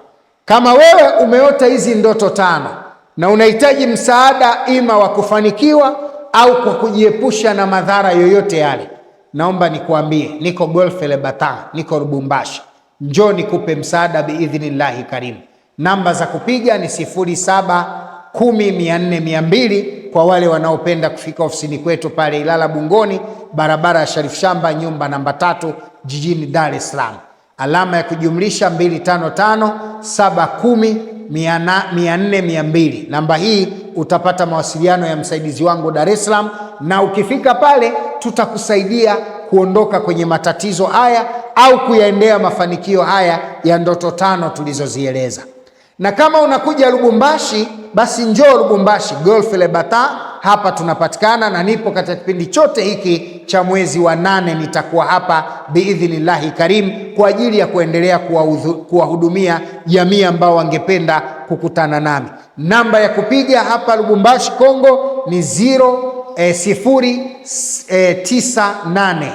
kama wewe umeota hizi ndoto tano na unahitaji msaada ima wa kufanikiwa au kwa kujiepusha na madhara yoyote yale, naomba nikuambie, niko Golf Le Bathan, niko Lubumbashi. Njoo nikupe msaada biidhnillahi karim. Namba za kupiga ni 0710400200 kwa wale wanaopenda kufika ofisini kwetu pale Ilala Bungoni, barabara ya Sharif Shamba, nyumba namba 3, jijini Dar es Salaam. Alama ya kujumlisha 255710402. Namba hii utapata mawasiliano ya msaidizi wangu Dar es Salaam, na ukifika pale tutakusaidia kuondoka kwenye matatizo haya au kuyaendea mafanikio haya ya ndoto tano tulizozieleza. Na kama unakuja Lubumbashi, basi njoo Lubumbashi Golf Le Bathan, hapa tunapatikana, na nipo katika kipindi chote hiki cha mwezi wa 8 nitakuwa hapa biidhnillahi karim kwa ajili ya kuendelea kuwahudumia jamii ambao wangependa kukutana nami. Namba ya kupiga hapa Lubumbashi Kongo ni 098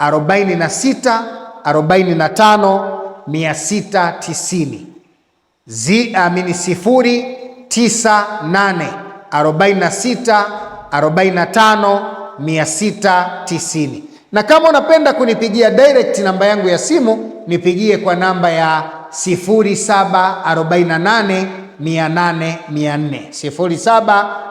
46 45 690. 098 46 45 690. Na kama unapenda kunipigia direct, namba yangu ya simu nipigie kwa namba ya 0748 800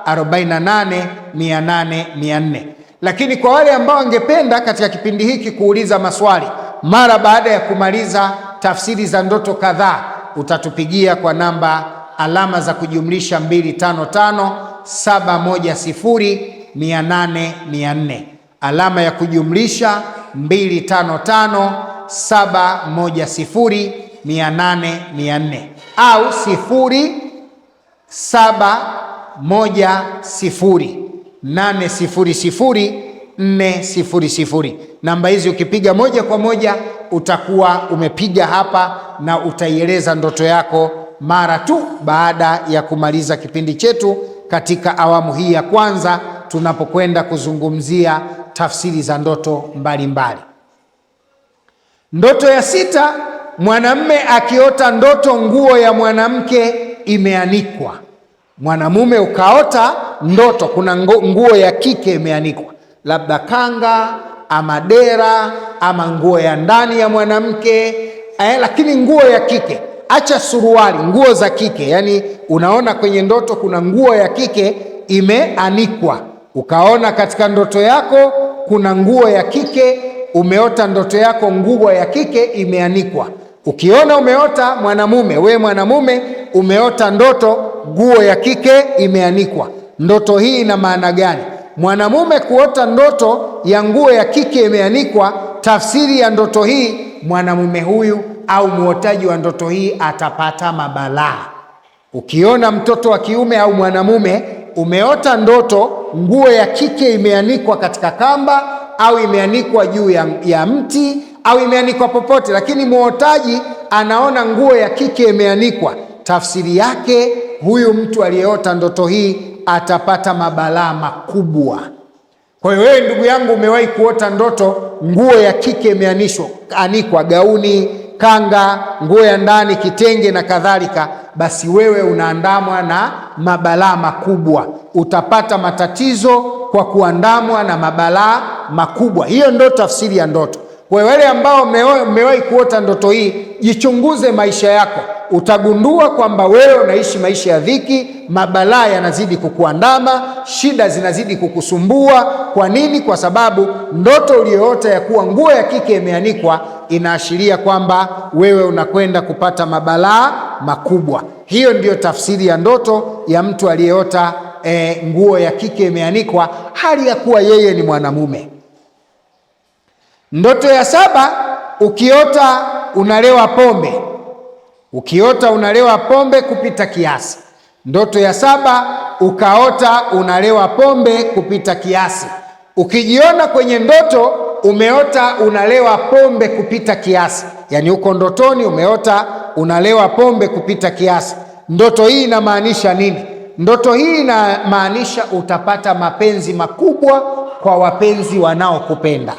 0748 800. Lakini kwa wale ambao wangependa katika kipindi hiki kuuliza maswali mara baada ya kumaliza tafsiri za ndoto kadhaa, utatupigia kwa namba alama za kujumlisha 255710800, alama ya kujumlisha 255710800, au 07108000 400. Namba hizi ukipiga moja kwa moja utakuwa umepiga hapa na utaieleza ndoto yako mara tu baada ya kumaliza kipindi chetu katika awamu hii ya kwanza, tunapokwenda kuzungumzia tafsiri za ndoto mbalimbali. Ndoto ya 6, mwanamume akiota ndoto nguo ya mwanamke imeanikwa. Mwanamume ukaota ndoto kuna nguo ya kike imeanikwa, labda kanga ama dera ama nguo ya ndani ya mwanamke, lakini nguo ya kike, acha suruali, nguo za kike. Yani unaona kwenye ndoto kuna nguo ya kike imeanikwa, ukaona katika ndoto yako kuna nguo ya kike, umeota ndoto yako nguo ya kike imeanikwa. Ukiona umeota mwanamume, we mwanamume umeota ndoto nguo ya kike imeanikwa, ndoto hii ina maana gani? Mwanamume kuota ndoto ya nguo ya kike imeanikwa, tafsiri ya ndoto hii, mwanamume huyu au muotaji wa ndoto hii atapata mabalaa. Ukiona mtoto wa kiume au mwanamume umeota ndoto nguo ya kike imeanikwa katika kamba au imeanikwa juu ya mti au imeanikwa popote, lakini muotaji anaona nguo ya kike imeanikwa, tafsiri yake huyu mtu aliyeota ndoto hii atapata mabalaa makubwa. Kwa hiyo wewe ndugu yangu umewahi kuota ndoto nguo ya kike imeanikwa, gauni, kanga, nguo ya ndani, kitenge na kadhalika, basi wewe unaandamwa na mabalaa makubwa, utapata matatizo kwa kuandamwa na mabalaa makubwa. Hiyo ndo tafsiri ya ndoto. Kwa wale ambao mmewahi kuota ndoto hii, jichunguze maisha yako, utagundua kwamba wewe unaishi maisha ya dhiki, mabalaa yanazidi kukuandama, shida zinazidi kukusumbua. Kwa nini? Kwa sababu ndoto uliyoota ya kuwa nguo ya kike imeanikwa inaashiria kwamba wewe unakwenda kupata mabalaa makubwa. Hiyo ndiyo tafsiri ya ndoto ya mtu aliyeota nguo ya kike imeanikwa hali ya kuwa yeye ni mwanamume. Ndoto ya 7, ukiota unalewa pombe. Ukiota unalewa pombe kupita kiasi. Ndoto ya 7, ukaota unalewa pombe kupita kiasi. Ukijiona kwenye ndoto umeota unalewa pombe kupita kiasi, yani uko ndotoni umeota unalewa pombe kupita kiasi, ndoto hii inamaanisha nini? Ndoto hii inamaanisha utapata mapenzi makubwa kwa wapenzi wanaokupenda.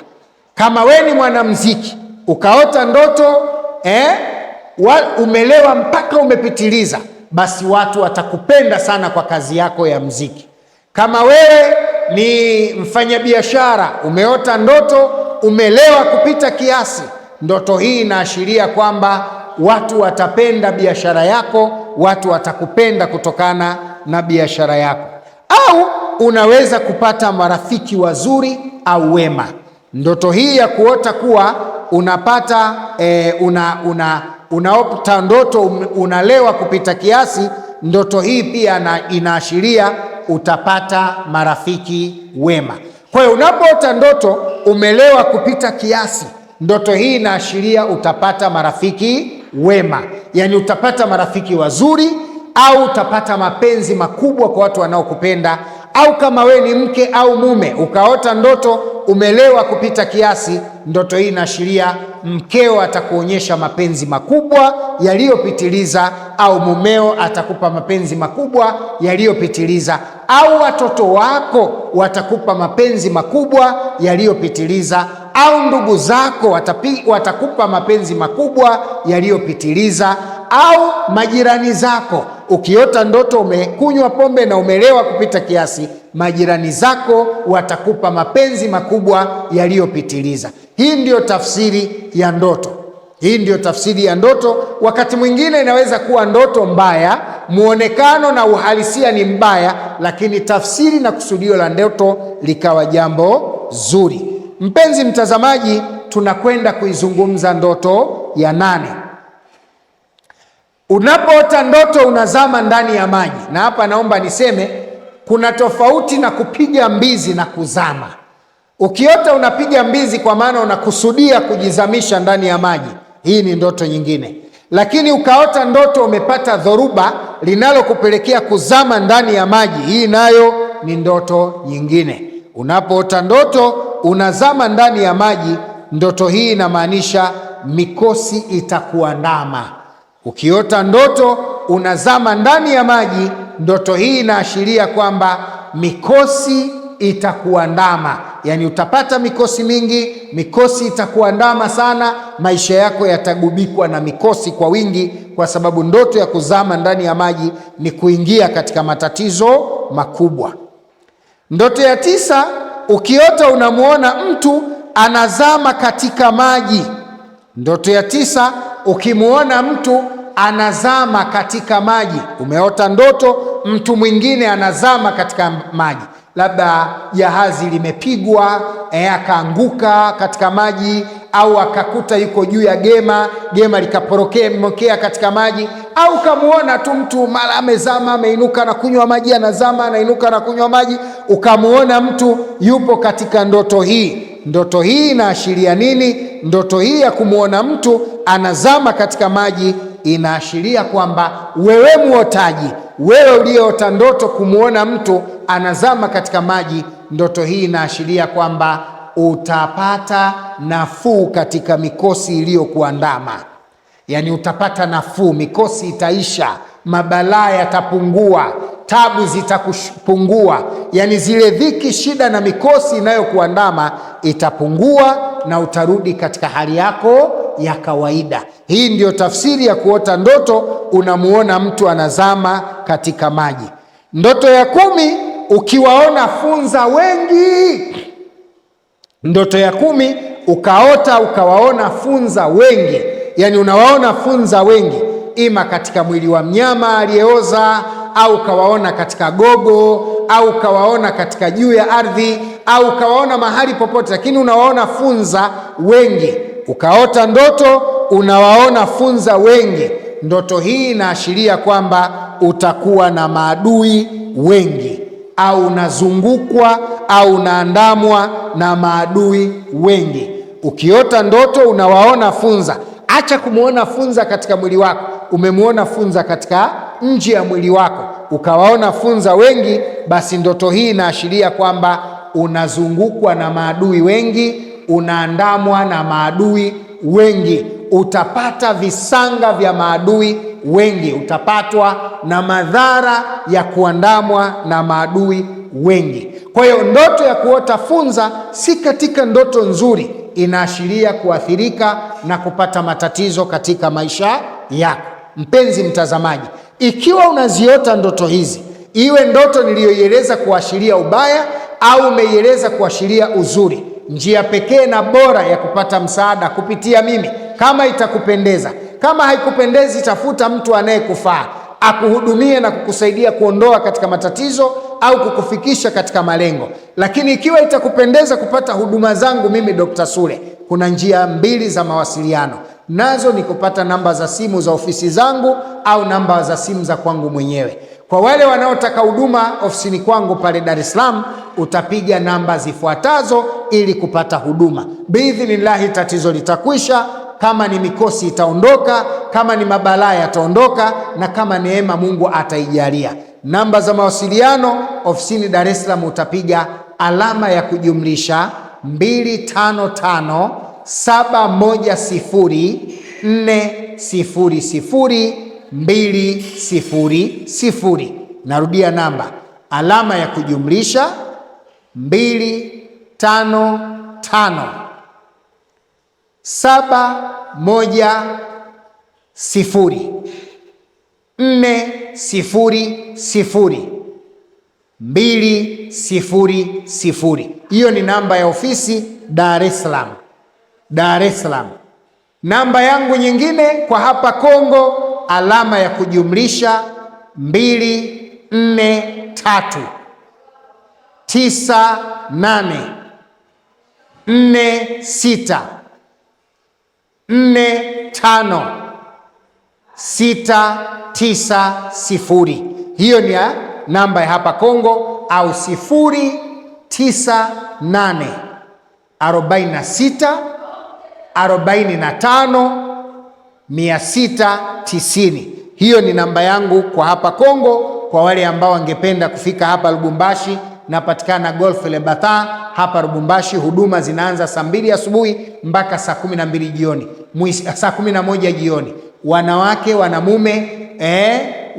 Kama we ni mwanamuziki ukaota ndoto umelewa mpaka umepitiliza, basi watu watakupenda sana kwa kazi yako ya muziki. Kama wewe ni mfanyabiashara umeota ndoto umelewa kupita kiasi, ndoto hii inaashiria kwamba watu watapenda biashara yako, watu watakupenda kutokana na biashara yako. Au unaweza kupata marafiki wazuri au wema. Ndoto hii ya kuota kuwa unapata unaota ndoto unalewa kupita kiasi, ndoto hii pia inaashiria utapata marafiki wema. Kwa hiyo unapoota ndoto umelewa kupita kiasi, ndoto hii inaashiria utapata marafiki wema, yani utapata marafiki wazuri au utapata mapenzi makubwa kwa watu wanaokupenda. Au kama we ni mke au mume ukaota ndoto umelewa kupita kiasi, ndoto hii inaashiria mkeo atakuonyesha mapenzi makubwa yaliyopitiliza, au mumeo atakupa mapenzi makubwa yaliyopitiliza, au watoto wako watakupa mapenzi makubwa yaliyopitiliza, au ndugu zako watakupa mapenzi makubwa yaliyopitiliza, au majirani zako. Ukiota ndoto umekunywa pombe na umelewa kupita kiasi, majirani zako watakupa mapenzi makubwa yaliyopitiliza. Hii ndiyo tafsiri ya ndoto. Hii ndiyo tafsiri ya ndoto. Wakati mwingine inaweza kuwa ndoto mbaya, muonekano na uhalisia ni mbaya, lakini tafsiri na kusudio la ndoto likawa jambo zuri. Mpenzi mtazamaji, tunakwenda kuizungumza ndoto ya 8. Unapoota ndoto unazama ndani ya maji, na hapa naomba niseme kuna tofauti na kupiga mbizi na kuzama. Ukiota unapiga mbizi kwa maana unakusudia kujizamisha ndani ya maji, hii ni ndoto nyingine. Lakini ukaota ndoto umepata dhoruba linalokupelekea kuzama ndani ya maji, hii nayo ni ndoto nyingine. Unapoota ndoto unazama ndani ya maji, ndoto hii inamaanisha mikosi itakuandama. Ukiota ndoto unazama ndani ya maji, ndoto hii inaashiria kwamba mikosi itakuandama, yani utapata mikosi mingi, mikosi itakuandama sana, maisha yako yatagubikwa na mikosi kwa wingi, kwa sababu ndoto ya kuzama ndani ya maji ni kuingia katika matatizo makubwa. Ndoto ya 9, ukiota unamuona mtu anazama katika maji. Ndoto ya 9, ukimuona mtu anazama katika maji. Umeota ndoto mtu mwingine anazama katika maji, labda jahazi limepigwa, akaanguka katika maji, au akakuta yuko juu ya gema likaporokea katika maji, au kamuona tu mtu mara amezama, ameinuka na kunywa maji, anazama, anainuka na kunywa maji, ukamuona mtu yupo katika ndoto hii. Ndoto hii inaashiria nini? Ndoto hii ya kumuona mtu anazama katika maji inaashiria kwamba wewe muotaji, wewe uliyeota ndoto kumuona mtu anazama katika maji, ndoto hii inaashiria kwamba utapata nafuu katika mikosi iliyokuandama. Yani utapata nafuu, mikosi itaisha, mabalaa yatapungua, tabu zitakupungua, yani zile dhiki, shida na mikosi inayokuandama itapungua na utarudi katika hali yako ya kawaida. Hii ndiyo tafsiri ya kuota ndoto unamuona mtu anazama katika maji. Ndoto ya 10, ukiwaona funza wengi. Ndoto ya 10, ukaota ukawaona funza wengi, yani unawaona funza wengi, ima katika mwili wa mnyama aliyeoza, au ukawaona katika gogo, au ukawaona katika juu ya ardhi, au ukawaona mahali popote, lakini unawaona funza wengi. Ukaota ndoto unawaona funza wengi, ndoto hii inaashiria kwamba utakuwa na maadui wengi, au unazungukwa au unaandamwa na maadui wengi. Ukiota ndoto unawaona funza, acha kumuona funza katika mwili wako, umemuona funza katika nje ya mwili wako, ukawaona funza wengi, basi ndoto hii inaashiria kwamba unazungukwa na maadui wengi, unaandamwa na maadui wengi, utapata visanga vya maadui wengi, utapatwa na madhara ya kuandamwa na maadui wengi. Kwa hiyo ndoto ya kuota funza si katika ndoto nzuri, inaashiria kuathirika na kupata matatizo katika maisha yako. Mpenzi mtazamaji, ikiwa unaziota ndoto hizi, iwe ndoto niliyoieleza kuashiria ubaya au umeieleza kuashiria uzuri, njia pekee na bora ya kupata msaada kupitia mimi, kama itakupendeza. Kama haikupendezi, tafuta mtu anayekufaa akuhudumie na kukusaidia kuondoa katika matatizo au kukufikisha katika malengo. Lakini ikiwa itakupendeza kupata huduma zangu mimi Dr. Sule, kuna njia 2 za mawasiliano. Nazo ni kupata namba za simu za ofisi zangu au namba za simu za kwangu mwenyewe. Kwa wale wanaotaka huduma ofisini kwangu pale Dar es Salaam, utapiga namba zifuatazo ili kupata huduma. Biidhnillahi tatizo litakwisha, kama ni mikosi itaondoka, kama ni mabalaa yataondoka, na kama neema Mungu ataijalia. Namba za mawasiliano ofisini Dar es Salaam utapiga alama ya kujumlisha 255 710 400 200. Narudia namba, alama ya kujumlisha 255 710 400 200. Hiyo ni namba ya ofisi Dar es Salaam. Dar es Salaam. Namba yangu nyingine kwa hapa Kongo, alama ya kujumlisha 243 98 46 45 690. Hiyo ni namba ya hapa Kongo, au 098 46 45 690. Hiyo ni namba yangu kwa hapa Kongo, kwa wale ambao wangependa kufika hapa Lubumbashi napatikana Golf Le Batha hapa Lubumbashi. Huduma zinaanza saa 2 asubuhi mpaka saa 12 jioni, saa 11 jioni. Wanawake, wanamume,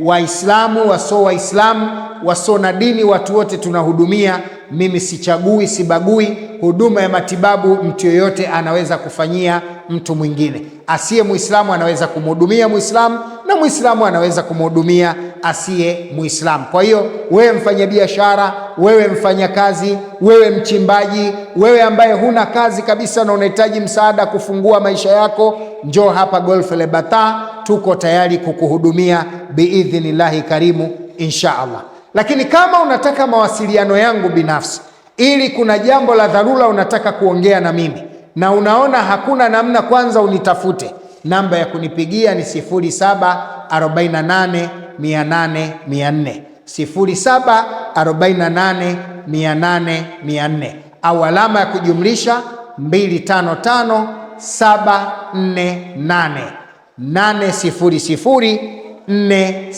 Waislamu, waso Waislamu, waso na dini, watu wote tunahudumia. Mimi sichagui, sibagui. Huduma ya matibabu mtu yoyote anaweza kufanyia mtu mwingine. Asiye Muislamu anaweza kumhudumia Muislamu, na Muislamu anaweza kumhudumia asiye Muislamu. Kwa hiyo wewe mfanyabiashara, wewe mfanyakazi, wewe mchimbaji, wewe ambaye huna kazi kabisa na unahitaji msaada kufungua maisha yako, njoo hapa Golf Le Batha, tuko tayari kukuhudumia biidhnillahi karimu insha Allah. Lakini kama unataka mawasiliano yangu binafsi, ili kuna jambo la dharura unataka kuongea na mimi na unaona hakuna namna, kwanza unitafute. Namba ya kunipigia ni 0748800400, 0748800400, au alama ya kujumlisha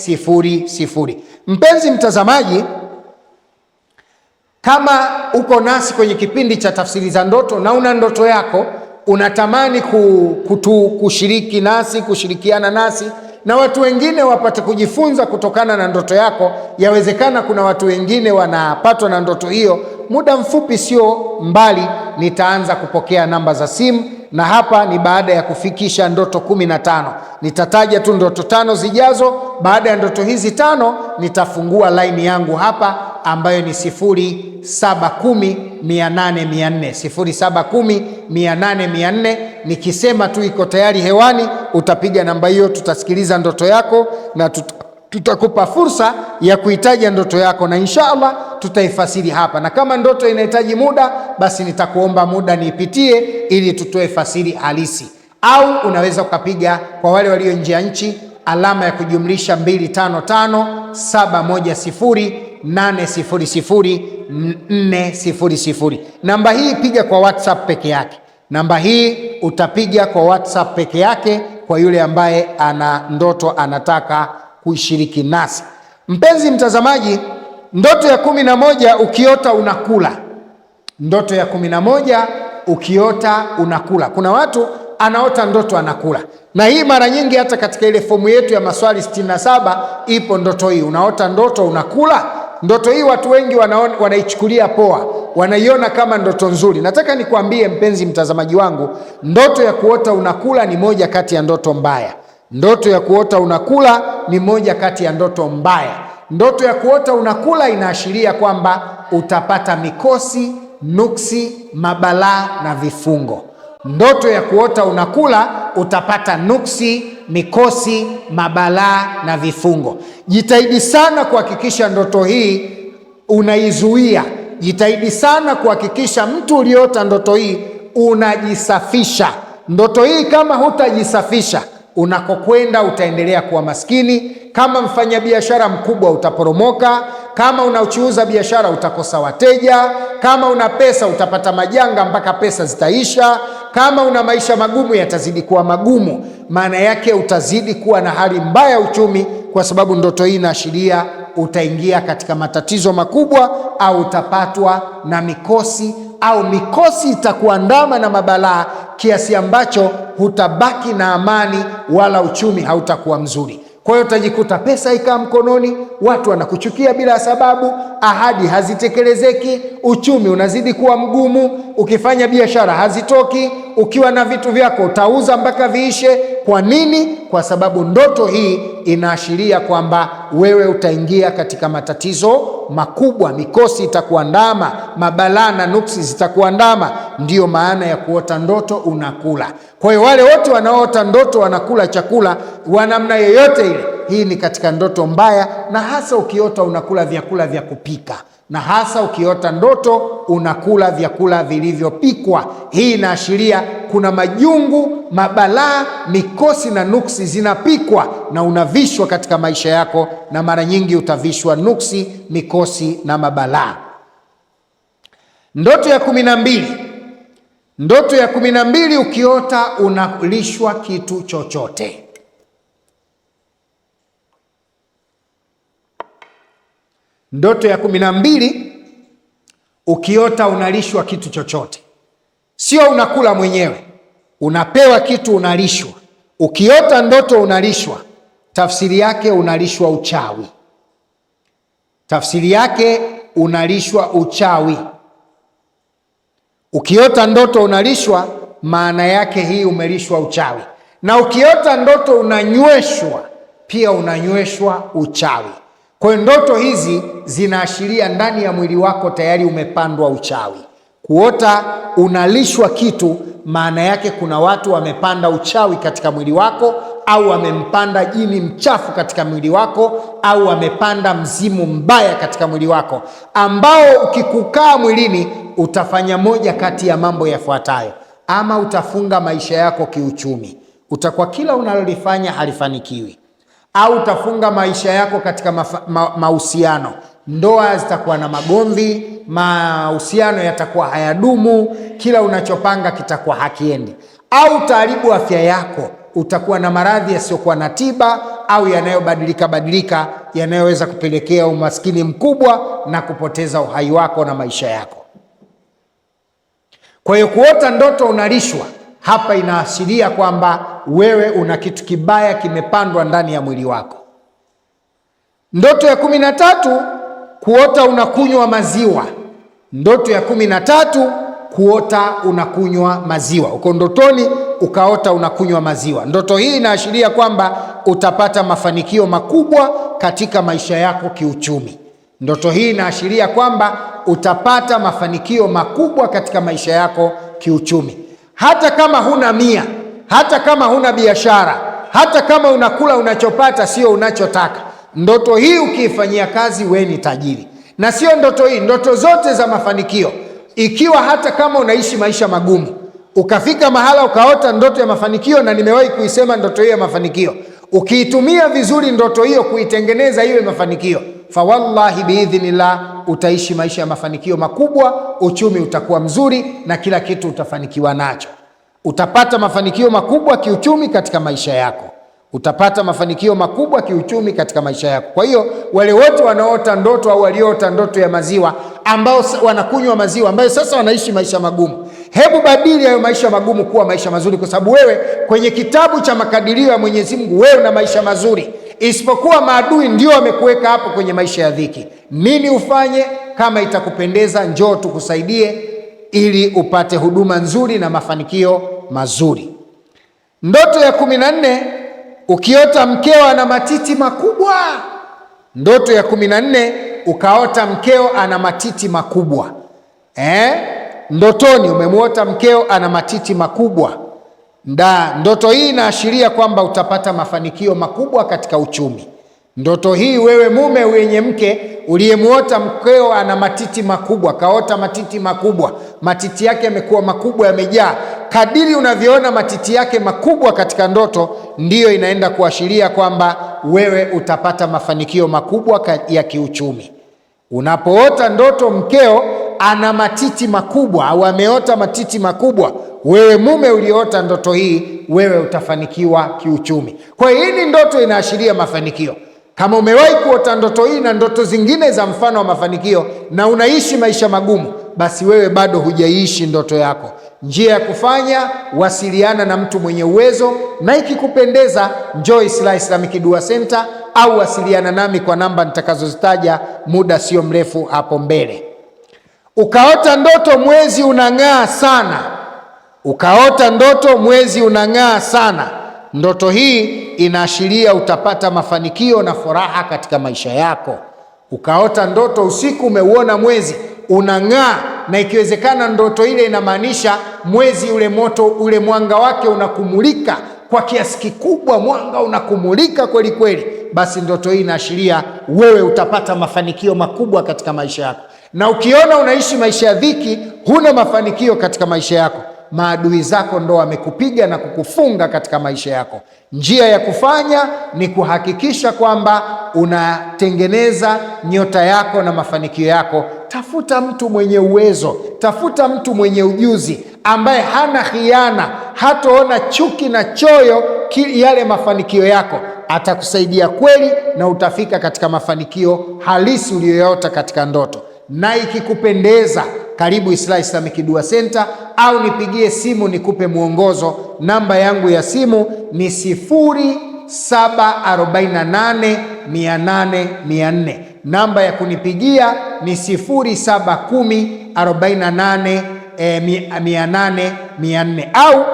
255748800400. Mpenzi mtazamaji, kama uko nasi kwenye kipindi cha tafsiri za ndoto na una ndoto yako, unatamani kushiriki nasi, kushirikiana nasi na watu wengine wapate kujifunza kutokana na ndoto yako. Yawezekana kuna watu wengine wanapatwa na ndoto hiyo. Muda mfupi sio mbali nitaanza kupokea namba za simu, na hapa ni baada ya kufikisha ndoto 15. Nitataja tu ndoto 5 zijazo. Baada ya ndoto hizi 5 nitafungua line yangu hapa ambayo ni 0710800400, 0710800400. Nikisema tu iko tayari hewani, utapiga namba hiyo, tutasikiliza ndoto yako na tutakupa fursa ya kuitaja ndoto yako, na inshallah tutaifasiri hapa. Na kama ndoto inahitaji muda, basi nitakuomba muda niipitie ili tutoe fasiri halisi. Au unaweza ukapiga, kwa wale walio nje ya nchi, alama ya kujumlisha 25571008004000. Namba hii piga kwa WhatsApp peke yake. Namba hii utapiga kwa WhatsApp peke yake kwa yule ambaye ana ndoto anataka kuishiriki nasi. Mpenzi mtazamaji, ndoto ya 11 ukiota unakula. Ndoto ya 11 ukiota unakula. Kuna watu anaota ndoto anakula, na hii mara nyingi hata katika ile fomu yetu ya maswali 67 ipo ndoto hii. Unaota ndoto unakula. Ndoto hii watu wengi wanaichukulia poa, wanaiona kama ndoto nzuri. Nataka nikwambie mpenzi mtazamaji wangu, ndoto ya kuota unakula ni moja kati ya ndoto mbaya. Ndoto ya kuota unakula ni moja kati ya ndoto mbaya. Ndoto ya kuota unakula inaashiria kwamba utapata mikosi, nuksi, mabalaa na vifungo. Ndoto ya kuota unakula utapata nuksi, mikosi, mabalaa na vifungo. Jitahidi sana kuhakikisha ndoto hii unaizuia. Jitahidi sana kuhakikisha mtu uliota ndoto hii unajisafisha. Ndoto hii kama hutajisafisha, unakokwenda utaendelea kuwa maskini. Kama mfanyabiashara mkubwa utaporomoka. Kama unachuuza biashara utakosa wateja. Kama una pesa utapata majanga mpaka pesa zitaisha. Kama una maisha magumu yatazidi kuwa magumu. Maana yake utazidi kuwa na hali mbaya uchumi, kwa sababu ndoto hii inaashiria utaingia katika matatizo makubwa, au utapatwa na mikosi, au mikosi itakuandama na mabalaa kiasi ambacho hutabaki na amani, wala uchumi hautakuwa mzuri. Kwa hiyo utajikuta pesa ikaa mkononi, watu wanakuchukia bila sababu, ahadi hazitekelezeki, uchumi unazidi kuwa mgumu, ukifanya biashara hazitoki, ukiwa na vitu vyako utauza mpaka viishe. Kwa nini? Kwa sababu ndoto hii inaashiria kwamba wewe utaingia katika matatizo makubwa, mikosi itakuandama, mabalaa na nuksi zitakuandama. Ndiyo maana ya kuota ndoto unakula. Kwa hiyo wale wote wanaota ndoto wanakula chakula wa namna yoyote ile, hii ni katika ndoto mbaya, na hasa ukiota unakula vyakula vya kupika, na hasa ukiota ndoto unakula vyakula vilivyopikwa. Hii inaashiria kuna majungu, mabalaa, mikosi na nuksi zinapikwa na unavishwa katika maisha yako, na mara nyingi utavishwa nuksi, mikosi na mabalaa. Ndoto ya 12. Ndoto ya 12 ukiota unalishwa kitu chochote. Ndoto ya 12 Ukiota unalishwa kitu chochote, sio unakula mwenyewe, unapewa kitu unalishwa. Ukiota ndoto unalishwa, tafsiri yake unalishwa uchawi. Tafsiri yake unalishwa uchawi. Ukiota ndoto unalishwa, maana yake hii umelishwa uchawi. Na ukiota ndoto unanyweshwa, pia unanyweshwa uchawi. Kwa hiyo ndoto hizi zinaashiria ndani ya mwili wako tayari umepandwa uchawi. Kuota unalishwa kitu, maana yake kuna watu wamepanda uchawi katika mwili wako, au wamempanda jini mchafu katika mwili wako, au wamepanda mzimu mbaya katika mwili wako, ambao ukikukaa mwilini utafanya moja kati ya mambo yafuatayo. Ama utafunga maisha yako kiuchumi, utakuwa kila unalolifanya halifanikiwi. Au utafunga maisha yako katika mahusiano, ndoa zitakuwa na magomvi, mahusiano yatakuwa hayadumu, kila unachopanga kitakuwa hakiendi. Au utaharibu afya yako, utakuwa na maradhi yasiyokuwa na tiba au yanayobadilika yanayoweza kupelekea umaskini mkubwa na kupoteza uhai wako na maisha yako. Kwa hiyo kuota ndoto unalishwa, hapa inaashiria kwamba wewe una kitu kibaya kimepandwa ndani ya mwili wako. Ndoto ya 13, kuota unakunywa maziwa. Ndoto ya 13, kuota unakunywa maziwa. Uko ndotoni ukaota unakunywa maziwa. Ndoto hii inaashiria kwamba utapata mafanikio makubwa katika maisha yako kiuchumi. Ndoto hii inaashiria kwamba utapata mafanikio makubwa katika maisha yako kiuchumi. Hata kama huna mia, hata kama huna biashara, hata kama unakula unachopata sio unachotaka, ndoto hii ukiifanyia kazi, we ni tajiri. Na sio ndoto hii, ndoto zote za mafanikio, ikiwa hata kama unaishi maisha magumu, ukafika mahala ukaota ndoto ya mafanikio, na nimewahi kuisema ndoto hiyo ya mafanikio, ukiitumia vizuri ndoto hiyo kuitengeneza iwe mafanikio, fa wallahi biidhnillah utaishi maisha ya mafanikio makubwa, uchumi utakuwa mzuri na kila kitu utafanikiwa nacho. Utapata mafanikio makubwa kiuchumi katika maisha yako. Utapata mafanikio makubwa kiuchumi katika maisha yako. Kwa hiyo wale wote wanaota ndoto au walioota ndoto ya maziwa, ambao wanakunywa maziwa, ambayo sasa wanaishi maisha magumu, hebu badili hayo maisha magumu kuwa maisha mazuri, kwa sababu wewe kwenye kitabu cha makadirio ya Mwenyezi Mungu wewe una maisha mazuri, isipokuwa maadui ndio wamekuweka hapo kwenye maisha ya dhiki. Nini ufanye? Kama itakupendeza, njoo tukusaidie ili upate huduma nzuri na mafanikio mazuri. Ndoto ya 14, ukiota mkeo ana matiti makubwa. Ndoto ya 14, ukaota mkeo ana matiti makubwa. Ndotoni umemwota mkeo ana matiti makubwa. Ndoto hii inaashiria kwamba utapata mafanikio makubwa katika uchumi. Ndoto hii, wewe mume wenye mke uliyemwota mkeo ana matiti makubwa, kaota matiti makubwa, matiti yake yamekuwa makubwa, yamejaa. Kadiri unavyoona matiti yake makubwa katika ndoto, ndiyo inaenda kuashiria kwamba wewe utapata mafanikio makubwa ya kiuchumi. Unapoota ndoto mkeo ana matiti makubwa au ameota matiti makubwa, wewe mume uliota ndoto hii, wewe utafanikiwa kiuchumi. Kwa hiyo hii ndoto inaashiria mafanikio. Kama umewahi kuota ndoto hii na ndoto zingine za mfano wa mafanikio na unaishi maisha magumu, basi wewe bado hujaishi ndoto yako. Njia ya kufanya, wasiliana na mtu mwenye uwezo, na ikikupendeza njoo Islah Islamic Dua Center, au wasiliana nami kwa namba nitakazozitaja muda sio mrefu hapo mbele. Ukaota ndoto mwezi unang'aa sana. Ukaota ndoto mwezi unang'aa sana. Ndoto hii inaashiria utapata mafanikio na furaha katika maisha yako. Ukaota ndoto usiku umeuona mwezi unang'aa, na ikiwezekana ndoto ile inamaanisha mwezi ule moto ule mwanga wake unakumulika kwa kiasi kikubwa, mwanga unakumulika kweli kweli, basi ndoto hii inaashiria wewe utapata mafanikio makubwa katika maisha yako. Na ukiona unaishi maisha ya dhiki, huna mafanikio katika maisha yako, maadui zako ndo wamekupiga na kukufunga katika maisha yako. Njia ya kufanya ni kuhakikisha kwamba unatengeneza nyota yako na mafanikio yako. Tafuta mtu mwenye uwezo, tafuta mtu mwenye ujuzi, ambaye hana khiana, hataona chuki na choyo yale mafanikio yako. Atakusaidia kweli na utafika katika mafanikio halisi uliyoyaota katika ndoto. na ikikupendeza karibu Islah Islamic Dua Center, au nipigie simu nikupe mwongozo. Namba yangu ya simu ni 0748800400. Namba ya kunipigia ni 071048800400, au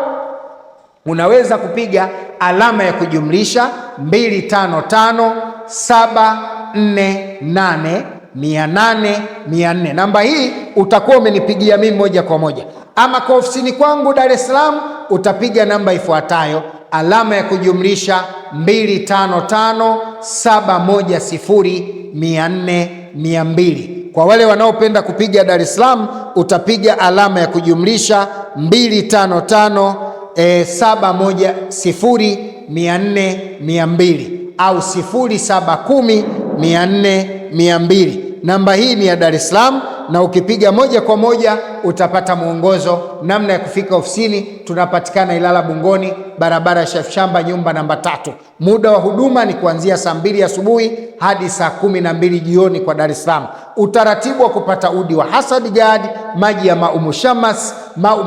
unaweza kupiga alama ya kujumlisha 255748800400. Namba hii utakuwa umenipigia mimi moja kwa moja, ama kwa ofisini kwangu Dar es Salaam utapiga namba ifuatayo: alama ya kujumlisha 2557100400. Kwa wale wanaopenda kupiga Dar es Salaam utapiga alama ya kujumlisha 255710400 au 0710400200. Namba hii ni ya Dar es Salaam, na ukipiga moja kwa moja utapata mwongozo namna ya kufika ofisini. Tunapatikana Ilala Bungoni, barabara ya Sheikh Shamba, nyumba namba 3. Muda wa huduma ni kuanzia saa 2 asubuhi hadi saa 12 jioni kwa Dar es Salaam. Utaratibu wa kupata udi wa Hasad Gad, maji ya Maumu Shamas,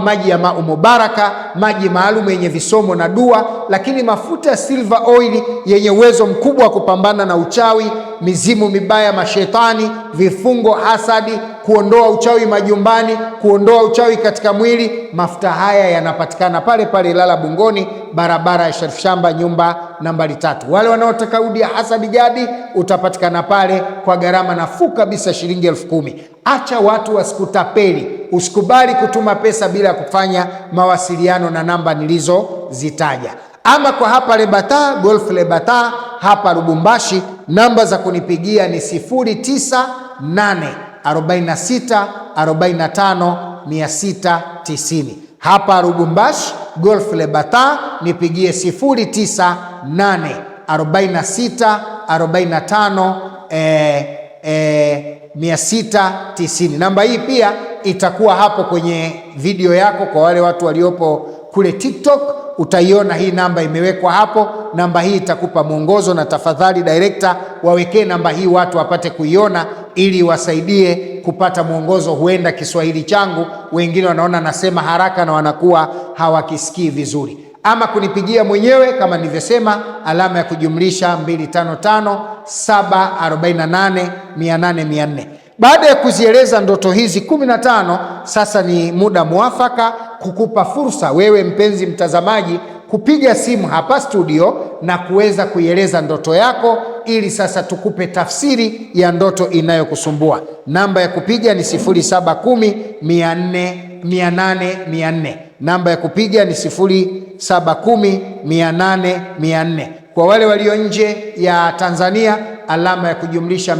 maji ya Maumu Baraka, maji maalum yenye visomo na dua, lakini mafuta ya Silver Oil yenye uwezo mkubwa wa kupambana na uchawi, mizimu mibaya, mashetani, vifungo, hasadi, kuondoa uchawi majumbani, kuondoa uchawi katika mwili. Mafuta haya yanapatikana pale pale Ilala Bungoni, barabara ya Sheikh Shamba, nyumba nambari 3. Wale wanaotaka udi ya Hasad Gad utapatikana pale kwa gharama nafuu kabisa, shilingi 10,000. Acha watu wasikutapeli. Usikubali kutuma pesa bila kufanya mawasiliano na namba nilizozitaja. Ama kwa hapa Lebata, Golf Lebata hapa Lubumbashi, namba za kunipigia ni 09846450690. Hapa Lubumbashi Golf Lebata nipigie 09846450690. Namba hii pia itakuwa hapo kwenye video yako. Kwa wale watu waliopo kule TikTok utaiona hii namba imewekwa hapo. Namba hii itakupa mwongozo, na tafadhali director wawekee namba hii watu wapate kuiona ili wasaidie kupata mwongozo. Huenda Kiswahili changu wengine wanaona nasema haraka na wanakuwa hawakisikii vizuri. Ama kunipigia mwenyewe kama nilivyosema, alama ya kujumlisha 255748800400. Baada ya kuzieleza ndoto hizi 15, sasa ni muda mwafaka kukupa fursa wewe mpenzi mtazamaji kupiga simu hapa studio na kuweza kuieleza ndoto yako, ili sasa tukupe tafsiri ya ndoto inayokusumbua. Namba ya kupiga ni 0710400400. Namba ya kupiga ni 0710400400. Kwa wale walio nje ya Tanzania, alama ya kujumlisha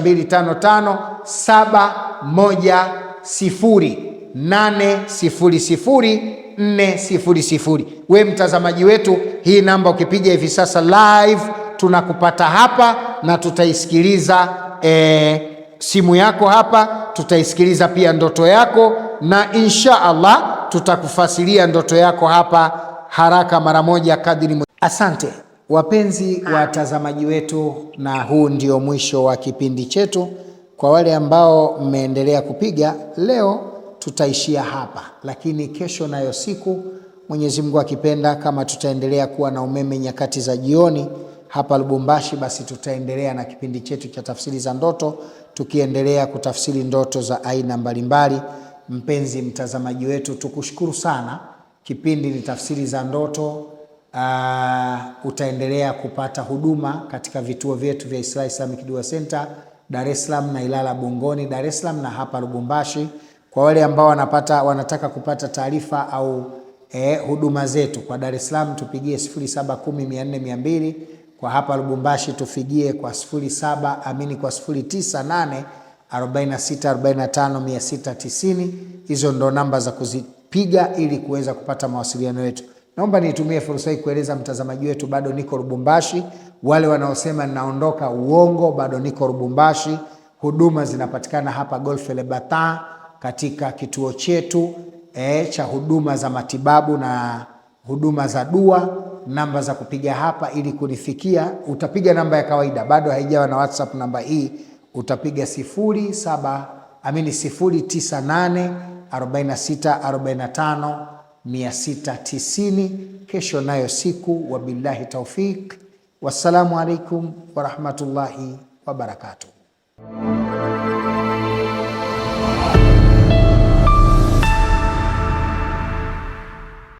255710800400. We mtazamaji wetu, hii namba ukipiga hivi sasa live tunakupata hapa na tutaisikiliza simu yako hapa, tutaisikiliza pia ndoto yako, na insha Allah tutakufasilia ndoto yako hapa haraka mara moja kadri. Asante wapenzi watazamaji wetu, na huu ndio mwisho wa kipindi chetu. Kwa wale ambao mmeendelea kupiga, leo tutaishia hapa, lakini kesho nayo siku Mwenyezi Mungu akipenda, kama tutaendelea kuwa na umeme nyakati za jioni hapa Lubumbashi, basi tutaendelea na kipindi chetu cha tafsiri za ndoto, tukiendelea kutafsiri ndoto za aina mbalimbali. Mpenzi mtazamaji wetu, tukushukuru sana. Kipindi ni tafsiri za ndoto. Utaendelea kupata huduma katika vituo vyetu vya Islah Islamic Dua Center Dar es Salaam na Ilala Bungoni Dar es Salaam na hapa Lubumbashi. Kwa wale ambao wanataka kupata taarifa au huduma zetu, kwa Dar es Salaam tupigie 0710400200. Kwa hapa Lubumbashi tufigie kwa 09846451690. Hizo ndo namba za kuzipiga ili kuweza kupata mawasiliano yetu. Naomba nitumie fursa hii kueleza mtazamaji wetu, bado niko Lubumbashi. Wale wanaosema ninaondoka, uongo, bado niko Lubumbashi. Huduma zinapatikana hapa Golf Lebata katika kituo chetu cha huduma za matibabu na huduma za dua. Namba za kupiga hapa ili kunifikia, utapiga namba ya kawaida, bado haijawa na WhatsApp. Namba hii utapiga amini 098 46 45 690. Kesho nayo siku. Wabillahi taufik. Wassalamu alaikum warahmatullahi wabarakatuh.